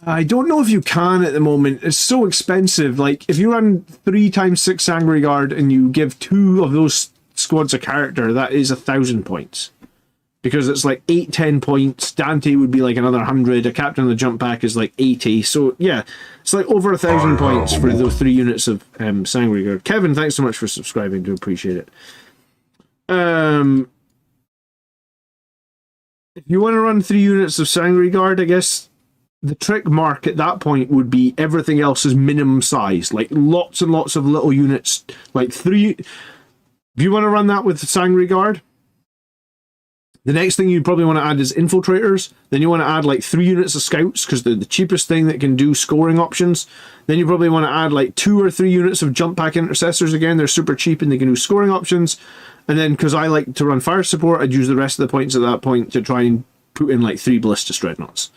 I don't know if you can at the moment. It's so expensive. Like, if you run 3 times 6 Angry Guard and you give 2 of those squads a character, that is 1,000 points. Because it's like 10 points. Dante would be like another 100. A captain of the jump pack is like 80. So yeah, it's like over 1,000 points for those 3 units of Sangry Guard. Kevin, thanks so much for subscribing. Do appreciate it. If you want to run 3 units of Sangry Guard, I guess the trick mark at that point would be everything else is minimum size. Like lots and lots of little units. Like 3. If you want to run that with Sangry Guard, the next thing you probably want to add is infiltrators. Then you want to add like 3 units of scouts because they're the cheapest thing that can do scoring options. Then you probably want to add like 2 or 3 units of jump pack intercessors. Again, they're super cheap and they can do scoring options. And then because I like to run fire support, I'd use the rest of the points at that point to try and put in like 3 ballistas dreadnoughts.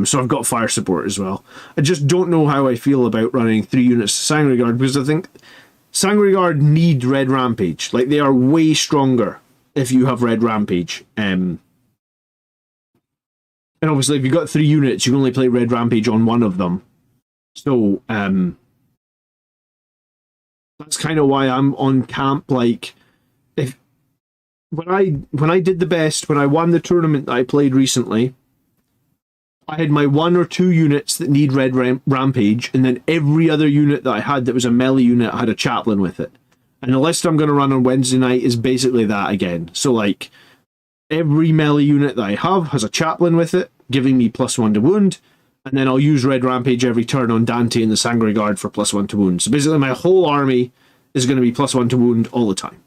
So I've got fire support as well. I just don't know how I feel about running 3 units of Sangry Guard because I think Sangry Guard need Red Rampage. Like they are way stronger if you have Red Rampage. And obviously if you've got 3 units, you can only play Red Rampage on 1 of them. So that's kind of why I'm on camp. Like if when I did the best, when I won the tournament that I played recently, I had my 1 or 2 units that need Red Rampage, and then every other unit that I had that was a melee unit had a chaplain with it. And the list I'm going to run on Wednesday night is basically that again. So, like, every melee unit that I have has a chaplain with it, giving me +1 to wound. And then I'll use Red Rampage every turn on Dante and the Sangry Guard for +1 to wound. So basically my whole army is going to be +1 to wound all the time.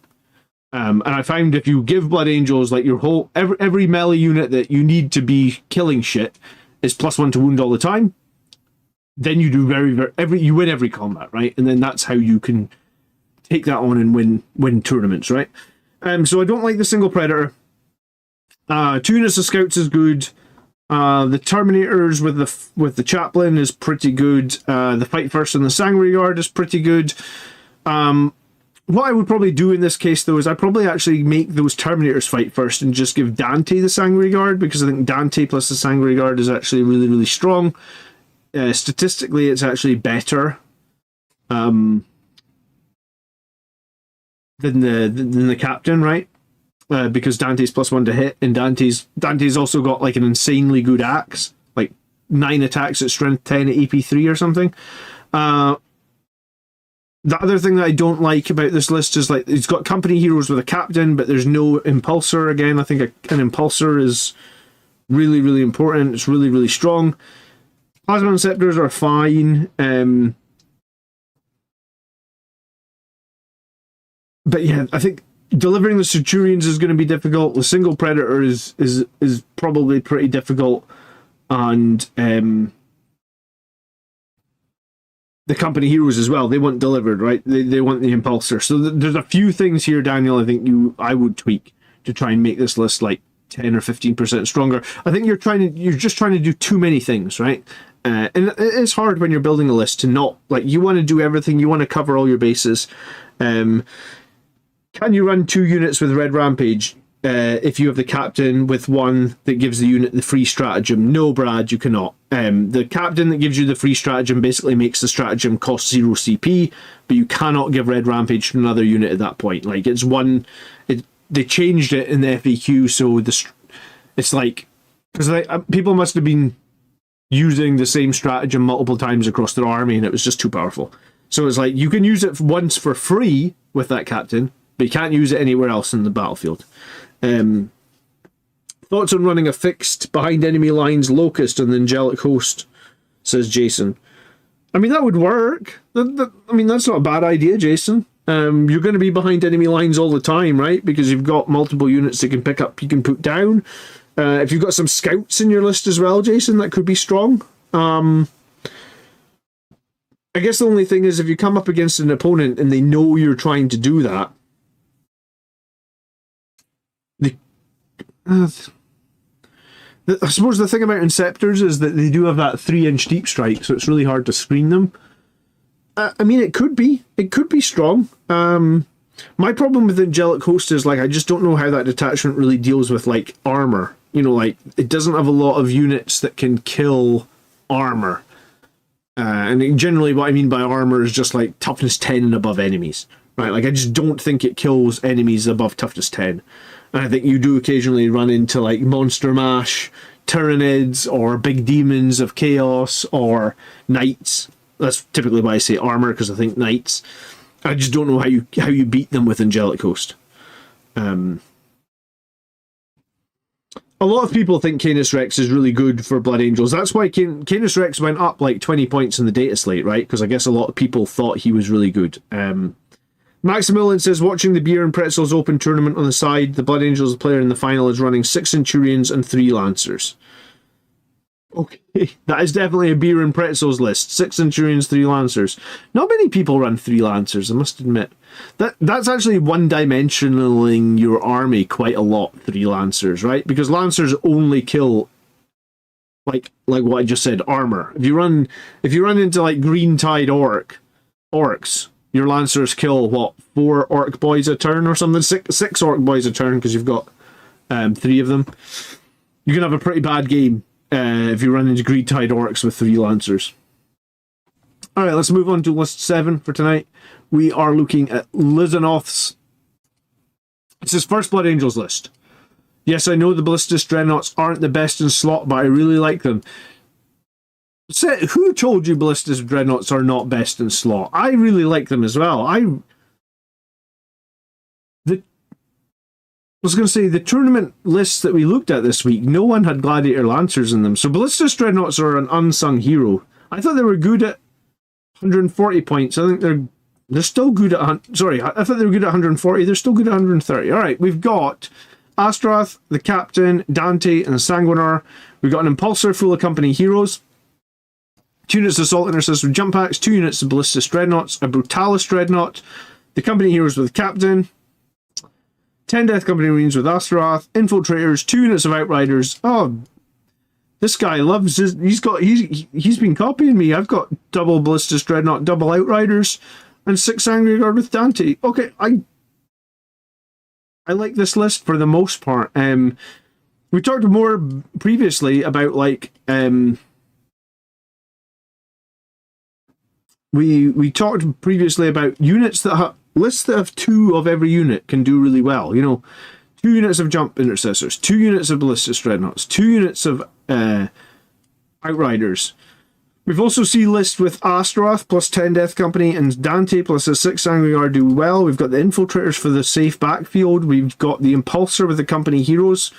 And I found if you give Blood Angels, like, your whole... Every melee unit that you need to be killing shit is +1 to wound all the time. Then you do you win every combat, right? And then that's how you can take that on and win tournaments, right? So I don't like the single predator. 2 units of scouts is good. The Terminators with the chaplain is pretty good. The fight first and the Sangry Guard is pretty good. What I would probably do in this case though is I'd probably actually make those Terminators fight first and just give Dante the Sangry Guard, because I think Dante plus the Sangry Guard is actually really, really strong. Statistically, it's actually better than the captain, right? Because Dante's +1 to hit, and Dante's also got like an insanely good axe, like 9 attacks at strength 10 at EP3 or something. The other thing that I don't like about this list is like it's got company heroes with a captain, but there's no impulsor. Again, I think an impulsor is really, really important. It's really, really strong. Plasma Inceptors are fine. But yeah, I think delivering the Centurions is going to be difficult. The single Predator is probably pretty difficult. And the company heroes as well, they want delivered, right? They want the impulsor. So there's a few things here, Daniel, I think I would tweak to try and make this list like 10 or 15% stronger. I think you're just trying to do too many things, right? And it's hard when you're building a list to not, like, you want to do everything, you want to cover all your bases. Can you run 2 units with Red Rampage if you have the captain with 1 that gives the unit the free stratagem? No, Brad, you cannot. The captain that gives you the free stratagem basically makes the stratagem cost 0 CP, but you cannot give Red Rampage to another unit at that point. Like, it's one... They changed it in the FAQ, so it's like... Because people must have been using the same stratagem multiple times across their army, and it was just too powerful. So it's like, you can use it once for free with that captain, but you can't use it anywhere else in the battlefield. Thoughts on running a fixed behind enemy lines Locust on the Angelic Host, says Jason. I mean, that would work. I mean, that's not a bad idea, Jason. You're going to be behind enemy lines all the time, right? Because you've got multiple units you can pick up, you can put down. If you've got some scouts in your list as well, Jason, that could be strong. I guess the only thing is if you come up against an opponent and they know you're trying to do that, I suppose the thing about Inceptors is that they do have that 3-inch deep strike, so it's really hard to screen them. I mean, it could be strong. My problem with Angelic Host is, like, I just don't know how that detachment really deals with, like, armor. like it doesn't have a lot of units that can kill armor. And generally what I mean by armor is just like toughness 10 and above enemies, right? Like I just don't think it kills enemies above toughness 10. And I think you do occasionally run into like monster mash, tyrannids, or big demons of chaos, or knights. That's typically why I say armor, because I think knights. I just don't know how you beat them with angelic host. A lot of people think Canis Rex is really good for Blood Angels. That's why Canis Rex went up like 20 points in the data slate, right? Because I guess a lot of people thought he was really good. Maximilian says, watching the Beer and Pretzels Open tournament on the side, the Blood Angels player in the final is running 6 Centurions and 3 Lancers. Okay, that is definitely a Beer and Pretzels list. 6 Centurions, 3 Lancers. Not many people run 3 Lancers, I must admit. That's actually one-dimensionaling your army quite a lot, 3 Lancers, right? Because Lancers only kill, like what I just said, armor. If you run into like Green Tide orcs, your Lancers kill, what, 4 orc boys a turn or something? 6 orc boys a turn, because you've got 3 of them. You can have a pretty bad game if you run into Green Tide orcs with 3 Lancers. Alright, let's move on to list 7 for tonight. We are looking at Lizenoth's. It's his first Blood Angels list. Yes, I know the Ballistus Dreadnoughts aren't the best in slot, but I really like them. Who told you Ballistus Dreadnoughts are not best in slot? I really like them as well. I was going to say, the tournament lists that we looked at this week, no one had Gladiator Lancers in them. So Ballistus Dreadnoughts are an unsung hero. I thought they were good at 140 points. I think they're still good at... Sorry, I thought they were good at 140. They're still good at 130. All right, we've got Astaroth, the Captain, Dante, and the Sanguinar. We've got an Impulsor full of company heroes. 2 units of Assault Intercessor with Jump Packs. 2 units of Ballistus Dreadnoughts. A Brutalis Dreadnought. The company heroes with the Captain. 10 Death Company Marines with Astaroth. Infiltrators. 2 units of Outriders. Oh, this guy loves his... He's been copying me. I've got double Ballistus Dreadnought, double Outriders, and 6 Angry Guard with Dante. Okay, I like this list for the most part. We talked more previously about like we talked previously about units that have lists that have 2 of every unit can do really well. You know, 2 units of Jump Intercessors, 2 units of Ballistus Dreadnoughts, 2 units of Outriders. We've also seen lists with Astaroth plus 10 Death Company and Dante plus a 6 Angry Guard do well. We've got the Infiltrators for the safe backfield. We've got the Impulsor with the company heroes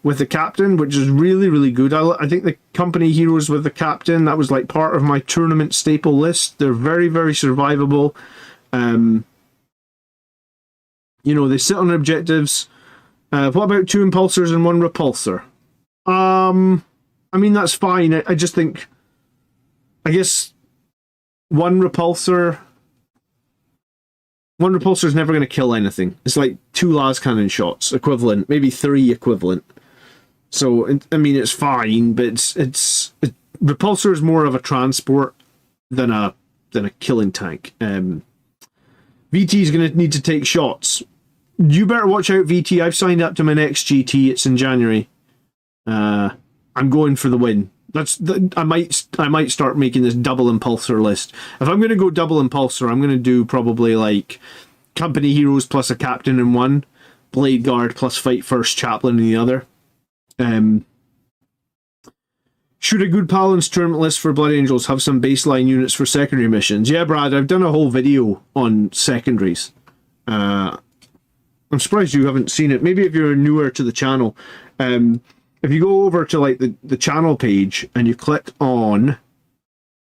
with the Captain, which is really, really good. I think the company heroes with the Captain, that was like part of my tournament staple list. They're very, very survivable. You know, they sit on objectives. What about 2 Impulsors and 1 Repulsor? I mean, that's fine. I just think... I guess 1 Repulsor is never going to kill anything. It's like 2 las cannon shots equivalent, maybe 3 equivalent. So I mean, it's fine, but Repulsor is more of a transport than a killing tank. VT is going to need to take shots. You better watch out, VT. I've signed up to my next GT. It's in January. I'm going for the win. I might start making this double Impulsor list. If I'm going to go double Impulsor, I'm going to do probably like company heroes plus a captain in one, blade guard plus fight first chaplain in the other. Should a good Paladins tournament list for Blood Angels have some baseline units for secondary missions? Yeah, Brad, I've done a whole video on secondaries. I'm surprised you haven't seen it. Maybe if you're newer to the channel. If you go over to like the channel page and you click on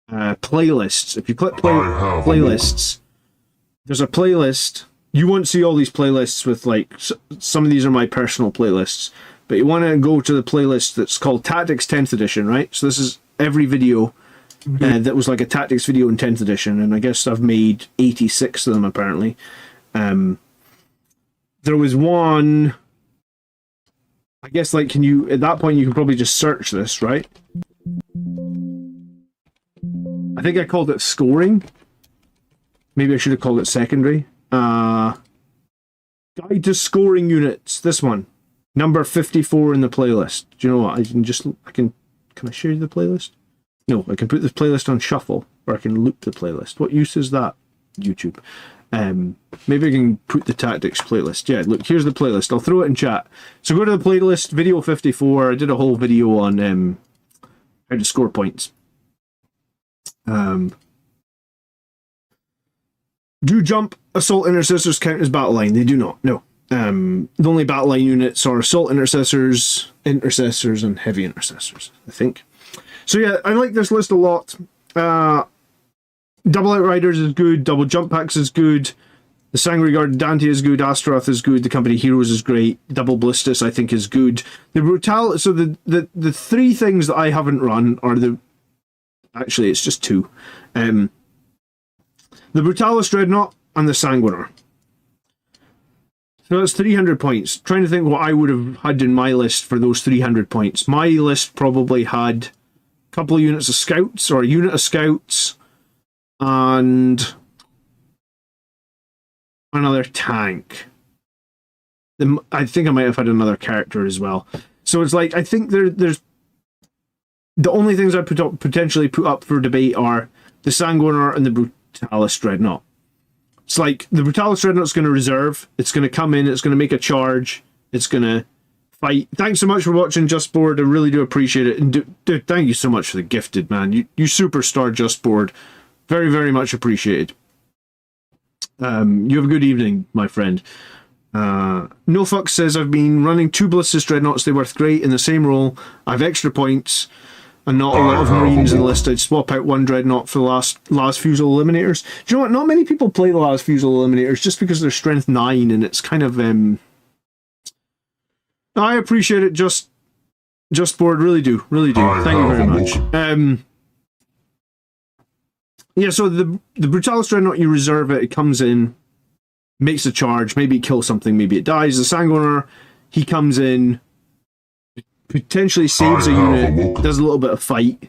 playlists, if you click playlists, there's a playlist. You won't see all these playlists with like, some of these are my personal playlists, but you want to go to the playlist that's called Tactics 10th edition, right? So this is every video that was like a Tactics video in 10th edition, and I guess I've made 86 of them apparently. There was one... I guess, like, at that point, you can probably just search this, right? I think I called it scoring. Maybe I should have called it secondary. Guide to scoring units. This one. Number 54 in the playlist. Do you know what? Can I show you the playlist? No, I can put this playlist on shuffle, or I can loop the playlist. What use is that? YouTube. Maybe I can put the tactics playlist. Yeah, look, here's the playlist. I'll throw it in chat. So go to the playlist, video 54. I did a whole video on how to score points. Do jump assault intercessors count as battle line? They do not. No. The only battle line units are assault intercessors, and heavy intercessors, I think. So yeah, I like this list a lot. Double Outriders is good, double jump packs is good, the Sangre Guard Dante is good, Astaroth is good, the Company Heroes is great, double Ballistus I think is good. The Brutal, so the three things that I haven't run are actually it's just two. The Brutalis Dreadnought and the Sanguinar. So that's 300 points. Trying to think what I would have had in my list for those 300 points. My list probably had a couple of units of scouts, or a unit of scouts, and another tank. I think I might have had another character as well. So it's like, I think there's the only things I potentially put up for debate are the Sanguinar and the Brutalis Dreadnought. It's like the Brutalis Dreadnought's going to reserve. It's going to come in. It's going to make a charge. It's going to fight. Thanks so much for watching, Just Board. I really do appreciate it. And dude, thank you so much for the gifted, man. You superstar, Just Board. Very, very much appreciated. You have a good evening, my friend. No Fuck says, I've been running 2 Ballistus Dreadnoughts. They worth great in the same role. I've extra points and not a lot of Marines in the list. I'd swap out 1 Dreadnought for the last Fusel Eliminators. Do you know what? Not many people play the last Fusel Eliminators just because they're strength 9 and it's kind of... I appreciate it, Just Board. Really do. Really do. Thank you very much. Yeah, so the Brutalis Dreadnought, you reserve it. It comes in, makes a charge. Maybe it kills something. Maybe it dies. The Sanguinar, he comes in, potentially saves a unit, does a little bit of fight.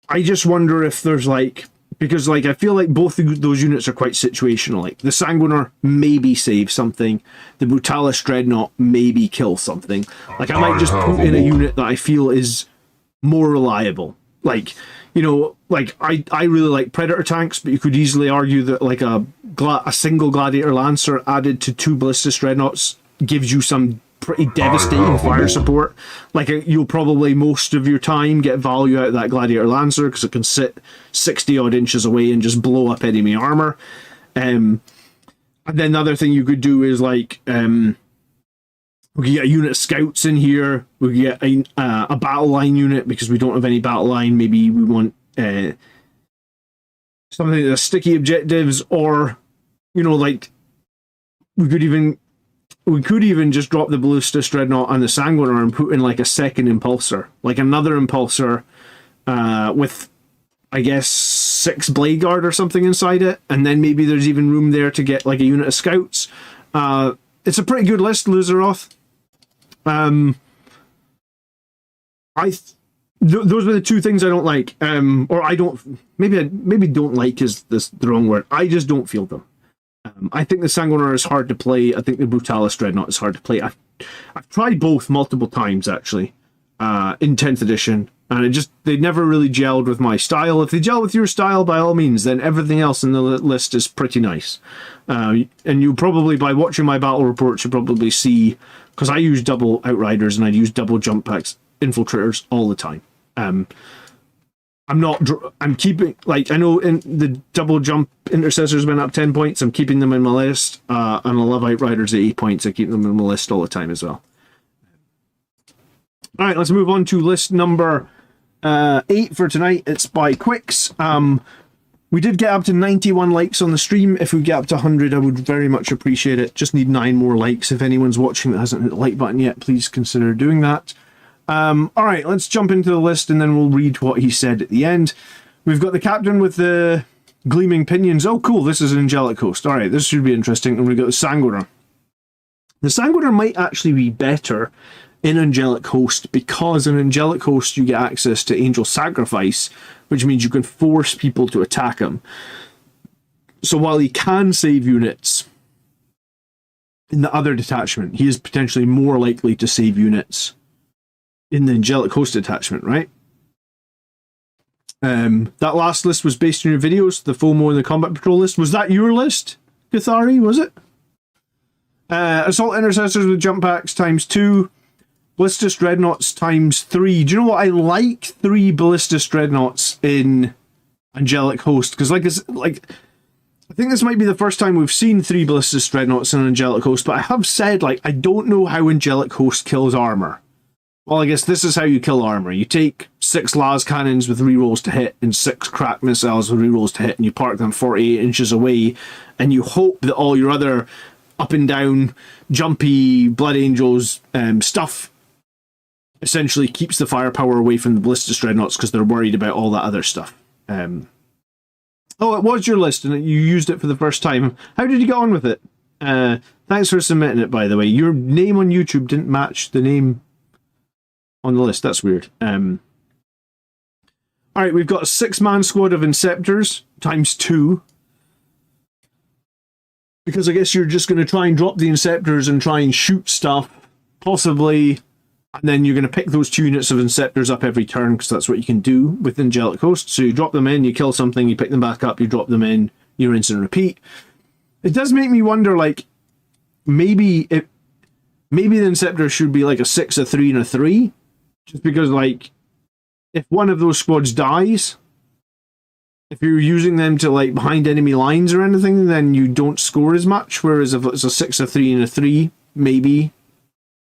I just wonder if there's because I feel like both of those units are quite situational. Like the Sanguinar maybe save something, the Brutalis Dreadnought maybe kill something. Like I might just put in a unit that I feel is more reliable. I really like Predator tanks, but you could easily argue that a single Gladiator Lancer added to 2 Ballistus Dreadnoughts gives you some pretty devastating fire support. You'll probably most of your time get value out of that Gladiator Lancer because it can sit 60 odd inches away and just blow up enemy armor. And then the other thing you could do is we could get a unit of scouts in here. We could get a battle line unit because we don't have any battle line. Maybe we want something that's sticky objectives, or we could even just drop the Ballistus Dreadnought and the Sanguinar and put in a second impulsor, another impulsor with, I guess, 6 Blade Guard or something inside it, and then maybe there's even room there to get a unit of scouts. It's a pretty good list, Loseroth. Those are the two things I don't like, or I don't. Maybe don't like is the wrong word. I just don't feel them. I think the Sanguinar is hard to play. I think the Brutalis Dreadnought is hard to play. I've tried both multiple times actually, in 10th edition, and they never really gelled with my style. If they gel with your style, by all means, then everything else in the list is pretty nice. And you probably, by watching my battle reports, you probably see, because I use double Outriders and I use double jump packs infiltrators all the time. I'm keeping, I know in the double jump intercessors went up 10 points. I'm keeping them in my list. And I love Outriders at 8 points. I keep them in my list all the time as well. All right, let's move on to list number 8 for tonight. It's by Quicks. We did get up to 91 likes on the stream. If we get up to 100, I would very much appreciate it. Just need 9 more likes. If anyone's watching that hasn't hit the like button yet, please consider doing that. All right, let's jump into the list and then we'll read what he said at the end. We've got the captain with the gleaming pinions. Oh, cool. This is an angelic host. All right, this should be interesting. And we've got the Sanguinar. The Sanguinar might actually be better in angelic host because in angelic host you get access to angel sacrifice, which means you can force people to attack him. So while he can save units, in the other detachment. He is potentially more likely to save units in the angelic host detachment, right? That last list was based on your videos, the FOMO and the combat patrol list. Was that your list, Gathari, was it? Assault intercessors with jump packs ×2. Ballistus dreadnoughts ×3. Do you know what? I like 3 ballistus dreadnoughts in angelic host, because I think this might be the first time we've seen 3 ballistus dreadnoughts in angelic host, but I have said, like, I don't know how angelic host kills armor. Well, I guess this is how you kill armor. You take 6 las cannons with rerolls to hit and 6 crack missiles with rerolls to hit, and you park them 48 inches away, and you hope that all your other up and down, jumpy Blood Angels stuff essentially keeps the firepower away from the ballistus dreadnoughts because they're worried about all that other stuff. Oh, it was your list and you used it for the first time. How did you get on with it? Thanks for submitting it, by the way. Your name on YouTube didn't match the name on the list. That's weird. Alright, we've got a 6-man squad of Inceptors ×2. Because I guess you're just going to try and drop the Inceptors and try and shoot stuff, possibly, and then you're going to pick those 2 units of Inceptors up every turn, because that's what you can do with Angelic Host. So you drop them in, you kill something, you pick them back up, you drop them in, you rinse and repeat. It does make me wonder, like, maybe the Inceptors should be like a 6, a 3, and a 3, just because, like, if one of those squads dies, if you're using them to, like, behind enemy lines or anything, then you don't score as much, whereas if it's a 6, a 3, and a 3, maybe.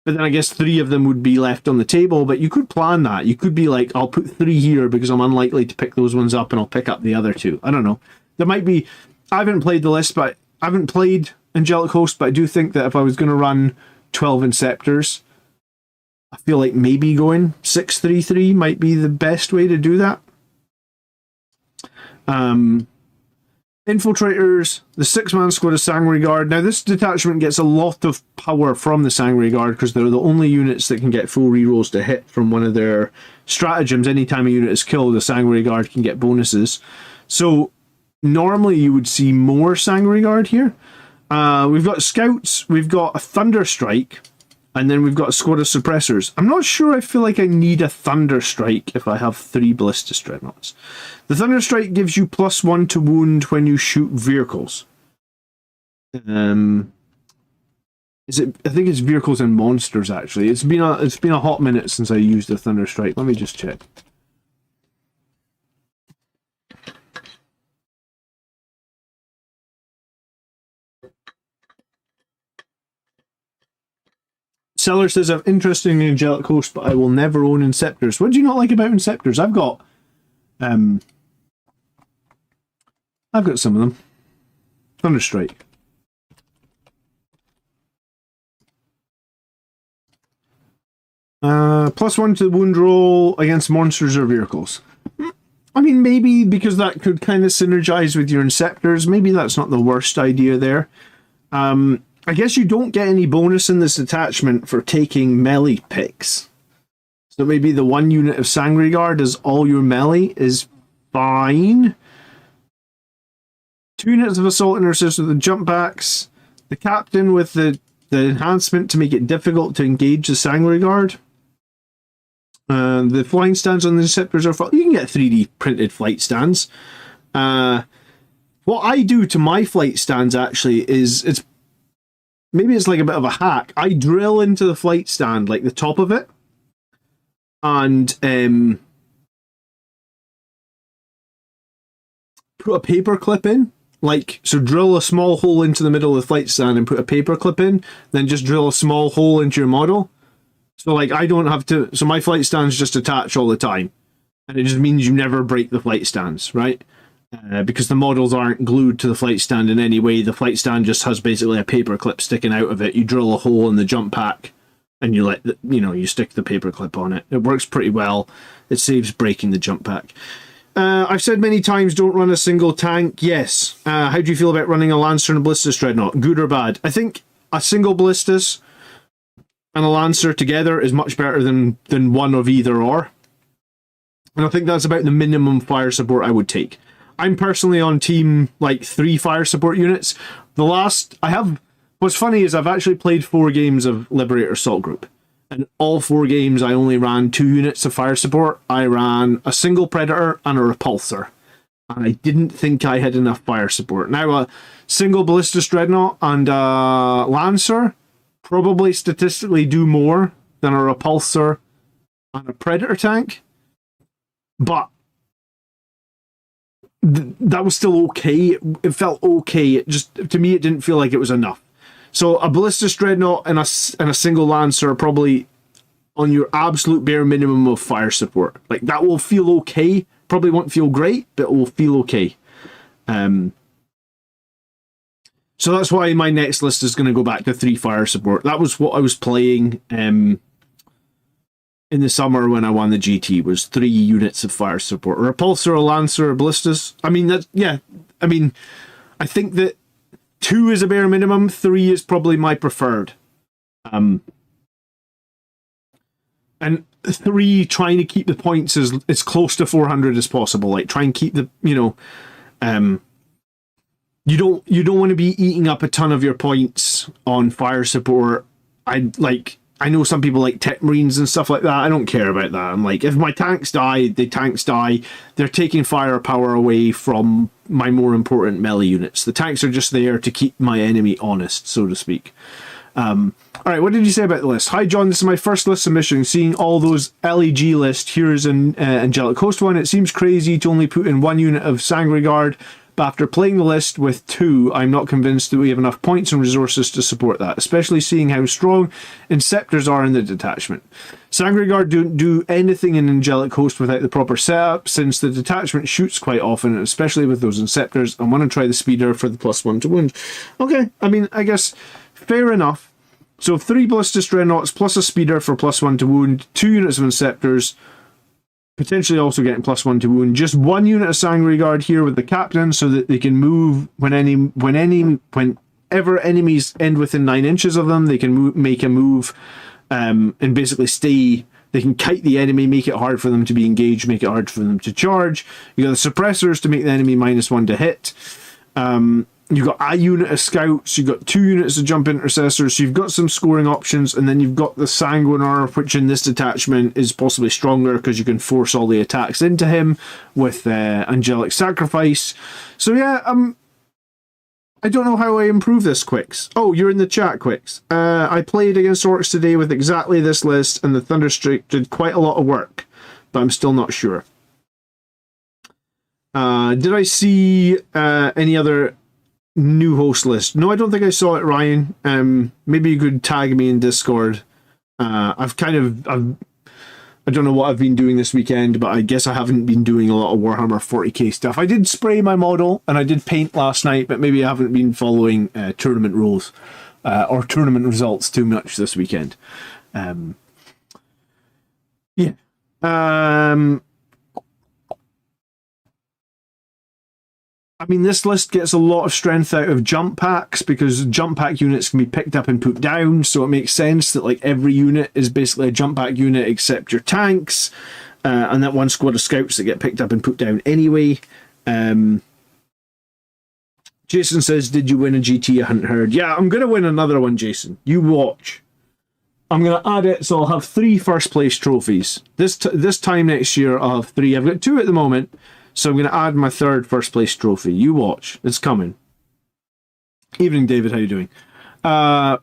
But then I guess 3 of them would be left on the table, but you could plan that. You could be like, I'll put 3 here because I'm unlikely to pick those ones up and I'll pick up the other 2. I don't know. There might be... I haven't played the list, but I haven't played Angelic Host, but I do think that if I was going to run 12 Inceptors, I feel like maybe going 6-3-3 might be the best way to do that. Infiltrators, the 6-man squad of Sangre Guard. Now this detachment gets a lot of power from the Sangre Guard because they're the only units that can get full rerolls to hit from one of their stratagems. Anytime a unit is killed, the Sangre Guard can get bonuses. So normally you would see more Sangre Guard here. We've got scouts, we've got a Thunderstrike, and then we've got a squad of suppressors. I'm not sure I feel like I need a Thunderstrike if I have 3 ballistus dreadnoughts. The Thunderstrike gives you +1 to wound when you shoot vehicles. Is it? I think it's vehicles and monsters, actually. It's been a hot minute since I used the Thunderstrike. Let me just check. Seller says, I'm interested in Angelic Host, but I will never own Inceptors. What do you not like about Inceptors? I've got some of them. Thunderstrike. +1 to the wound roll against monsters or vehicles. I mean, maybe because that could kind of synergize with your Inceptors. Maybe that's not the worst idea there. I guess you don't get any bonus in this attachment for taking melee picks. So maybe the 1 unit of Sangre Guard is all your melee is fine. 2 units of Assault Intercessors with the jump backs. The Captain with the enhancement to make it difficult to engage the Sangre Guard. The flying stands on the Inceptors are fun. You can get 3D printed flight stands. What I do to my flight stands actually is maybe it's like a bit of a hack. I drill into the flight stand, like the top of it, and put a paper clip in. So drill a small hole into the middle of the flight stand and put a paper clip in, then just drill a small hole into your model. So like I don't have to, so my flight stands just attach all the time. And it just means you never break the flight stands, right? Because the models aren't glued to the flight stand in any way. The flight stand just has basically a paper clip sticking out of it. You drill a hole in the jump pack and you you stick the paper clip on it. It works pretty well. It saves breaking the jump pack. I've said many times, don't run a single tank. Yes. How do you feel about running a Lancer and a Ballistus Dreadnought? Good or bad? I think a single Ballistus and a Lancer together is much better than one of either or. And I think that's about the minimum fire support I would take. I'm personally on team 3 fire support units. I have what's funny is I've actually played 4 games of Liberator Assault Group. And all 4 games, I only ran 2 units of fire support. I ran a single Predator and a Repulsor. And I didn't think I had enough fire support. Now, a single Ballistus Dreadnought and a Lancer probably statistically do more than a Repulsor and a Predator tank. But that was still okay. It felt okay. It just, to me, it didn't feel like it was enough. So a Ballistus Dreadnought and a single Lancer are probably on your absolute bare minimum of fire support. Like, that will feel okay. Probably won't feel great, but it will feel okay. So that's why my next list is going to go back to 3 fire support. That was what I was playing in the summer when I won the GT, was 3 units of fire support. A Repulsor, a Lancer, a Ballistus. I mean, I think that 2 is a bare minimum. 3 is probably my preferred. And 3, trying to keep the points as close to 400 as possible. Like, try and keep the, you don't want to be eating up a ton of your points on fire support. I know some people like Tech Marines and stuff like that. I don't care about that. I'm like, if my tanks die, the tanks die. They're taking firepower away from my more important melee units. The tanks are just there to keep my enemy honest, so to speak. Alright, what did you say about the list? Hi John, this is my first list submission. Seeing all those LEG lists, here's an Angelic Host one. It seems crazy to only put in 1 unit of Sangre Guard, but after playing the list with 2, I'm not convinced that we have enough points and resources to support that, especially seeing how strong Inceptors are in the detachment. Sangre Guard don't do anything in Angelic Host without the proper setup, since the detachment shoots quite often, especially with those Inceptors. I want to try the speeder for the +1 to wound. Okay, I mean, I guess fair enough. So 3 Ballistus Dreadnoughts plus a speeder for +1 to wound, 2 units of Inceptors, potentially also getting +1 to wound, just 1 unit of Sangre Guard here with the captain so that they can move whenever enemies end within 9 inches of them, they can make a move and basically stay. They can kite the enemy, make it hard for them to be engaged, make it hard for them to charge. You got the suppressors to make the enemy -1 to hit. You've got a unit of scouts, you've got 2 units of jump intercessors, so you've got some scoring options, and then you've got the Sanguinar, which in this detachment is possibly stronger because you can force all the attacks into him with Angelic Sacrifice. So yeah, I don't know how I improve this, Quicks. Oh, you're in the chat, Quicks. I played against Orcs today with exactly this list, and the Thunderstrike did quite a lot of work, but I'm still not sure. Did I see any other new host list? No, I don't think I saw it, Ryan. Maybe you could tag me in Discord. I don't know what I've been doing this weekend, but I guess I haven't been doing a lot of Warhammer 40k stuff. I did spray my model and I did paint last night, but maybe I haven't been following tournament rules or tournament results too much this weekend. Yeah. I mean, this list gets a lot of strength out of jump packs because jump pack units can be picked up and put down, so it makes sense that like every unit is basically a jump pack unit except your tanks, and that 1 squad of scouts that get picked up and put down anyway. Jason says, did you win a GT? I hadn't heard. Yeah, I'm going to win another one, Jason. You watch. I'm going to add it, so I'll have 3 first place trophies. This time next year, I'll have 3. I've got 2 at the moment. So I'm going to add my 3rd first place trophy. You watch. It's coming. Evening, David. How you doing? Yeah,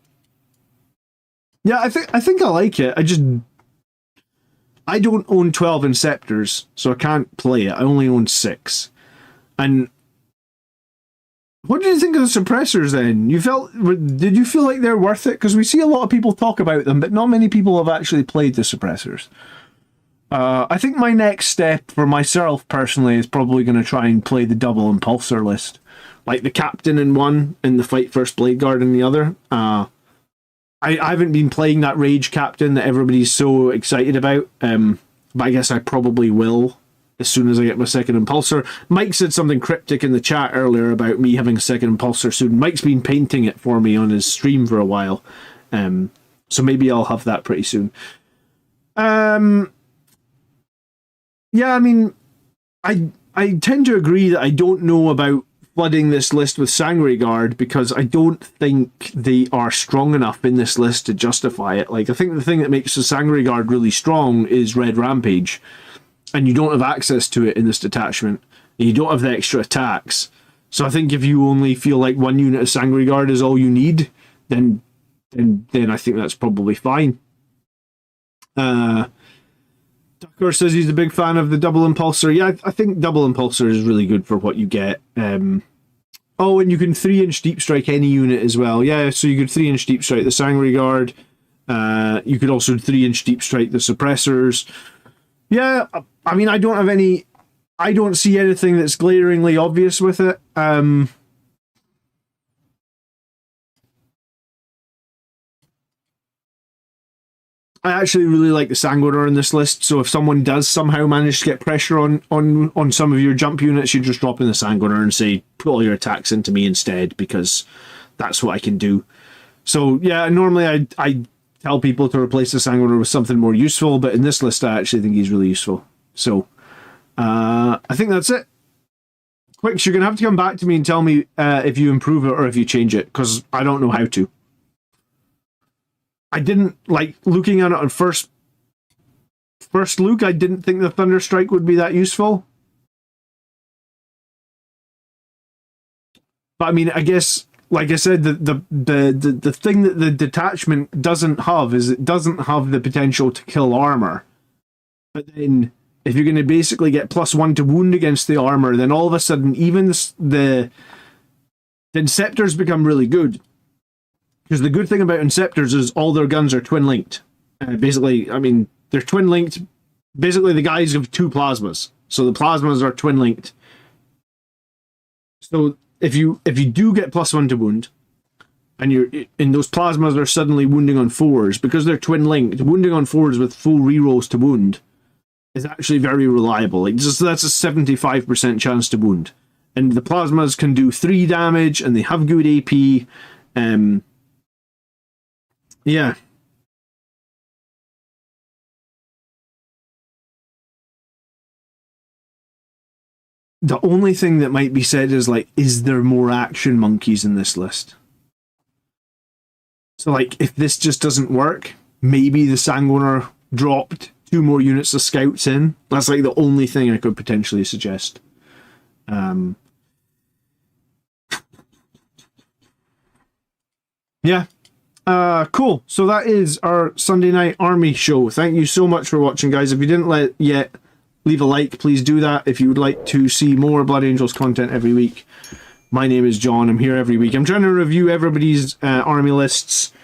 I think I like it. I don't own 12 Inceptors, so I can't play it. I only own 6. And what did you think of the suppressors then? Did you feel like they're worth it? Because we see a lot of people talk about them, but not many people have actually played the suppressors. I think my next step for myself personally is probably going to try and play the double impulsor list. Like the captain in one and the fight first blade guard in the other. I haven't been playing that rage captain that everybody's so excited about. But I guess I probably will as soon as I get my second impulsor. Mike said something cryptic in the chat earlier about me having a second impulsor soon. Mike's been painting it for me on his stream for a while. So maybe I'll have that pretty soon. Yeah, I mean, I tend to agree that I don't know about flooding this list with Sangre Guard because I don't think they are strong enough in this list to justify it. Like, I think the thing that makes the Sangre Guard really strong is Red Rampage, and you don't have access to it in this detachment, and you don't have the extra attacks. So I think if you only feel like one unit of Sangre Guard is all you need, then I think that's probably fine. Tucker says he's a big fan of the double impulsor. Yeah, I think double impulsor is really good for what you get. Oh, and you can 3-inch deep strike any unit as well. Yeah, so you could 3-inch deep strike the Sangre Guard. You could also 3-inch deep strike the suppressors. Yeah, I mean, I don't see anything that's glaringly obvious with it. I actually really like the Sanguinor in this list, so if someone does somehow manage to get pressure on some of your jump units, you just drop in the Sanguinor and say, put all your attacks into me instead, because that's what I can do. So yeah, normally I tell people to replace the Sanguinor with something more useful, but in this list I actually think he's really useful. So I think that's it. Quicks, you're going to have to come back to me and tell me if you improve it or if you change it, because I don't know how to. I didn't, like, looking at it on first look, I didn't think the Thunderstrike would be that useful. But I mean, I guess, like I said, the thing that the detachment doesn't have is it doesn't have the potential to kill armor. But then, if you're going to basically get +1 to wound against the armor, then all of a sudden, even the Inceptors become really good. Because the good thing about Inceptors is all their guns are twin-linked. Basically, I mean, they're twin-linked. Basically, the guys have 2 plasmas. So the plasmas are twin-linked. So if you do get +1 to wound, and those plasmas are suddenly wounding on 4s, because they're twin-linked, wounding on 4s with full rerolls to wound is actually very reliable. Like, just, that's a 75% chance to wound. And the plasmas can do 3 damage, and they have good AP. Yeah. The only thing that might be said is, like, is there more action monkeys in this list? So, like, if this just doesn't work, maybe the Sanguinor dropped 2 more units of scouts in. That's, like, the only thing I could potentially suggest. Yeah. Cool. So that is our Sunday night army show. Thank you so much for watching, guys. If you didn't yet leave a like, please do that. If you would like to see more Blood Angels content every week, my name is John. I'm here every week. I'm trying to review everybody's army lists.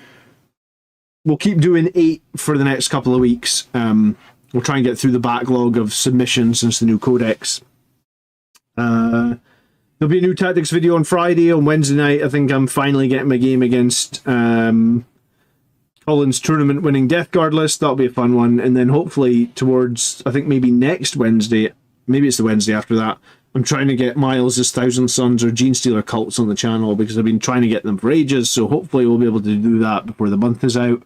We'll keep doing 8 for the next couple of weeks. We'll try and get through the backlog of submissions since the new codex. There'll be a new tactics video on Friday. On Wednesday night, I think I'm finally getting my game against Colin's tournament-winning Death Guard list. That'll be a fun one. And then hopefully towards, I think maybe next Wednesday, maybe it's the Wednesday after that, I'm trying to get Miles' Thousand Sons or Genestealer cults on the channel because I've been trying to get them for ages. So hopefully we'll be able to do that before the month is out.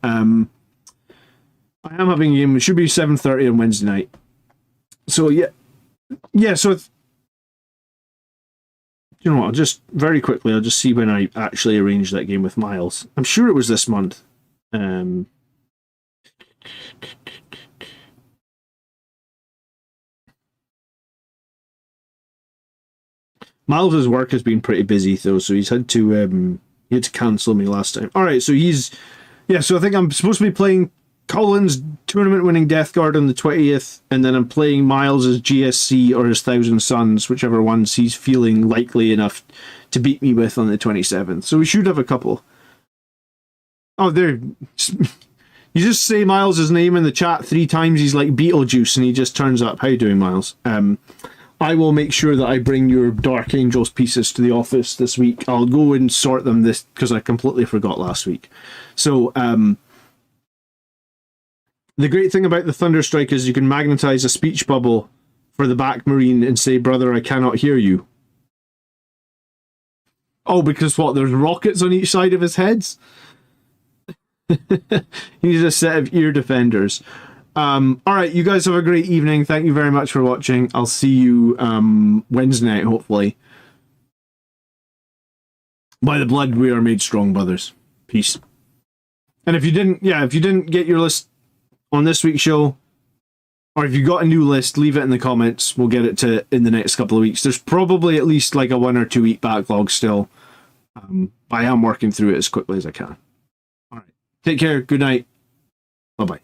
I am having a game. It should be 7:30 on Wednesday night. So yeah. So you know what, I'll just very quickly, I'll just see when I actually arranged that game with Miles. I'm sure it was this month. Miles' work has been pretty busy though, so he's had to cancel me last time. Alright, so so I think I'm supposed to be playing Colin's tournament-winning Death Guard on the 20th, and then I'm playing Miles' GSC or his Thousand Sons, whichever ones he's feeling likely enough to beat me with on the 27th. So we should have a couple. Oh, there. You just say Miles' name in the chat 3 times, he's like Beetlejuice, and he just turns up. How you doing, Miles? I will make sure that I bring your Dark Angels pieces to the office this week. I'll go and sort them this because I completely forgot last week. So, the great thing about the Thunderstrike is you can magnetize a speech bubble for the back marine and say, "Brother, I cannot hear you." Oh, because what? There's rockets on each side of his heads? He needs a set of ear defenders. Alright, you guys have a great evening. Thank you very much for watching. I'll see you Wednesday night, hopefully. By the blood we are made strong, brothers. Peace. And if you didn't get your list on this week's show, or if you got a new list, leave it in the comments. We'll get it to in the next couple of weeks. There's probably at least like a 1 or 2 week backlog still. I am working through it as quickly as I can. All right. Take care. Good night. Bye-bye.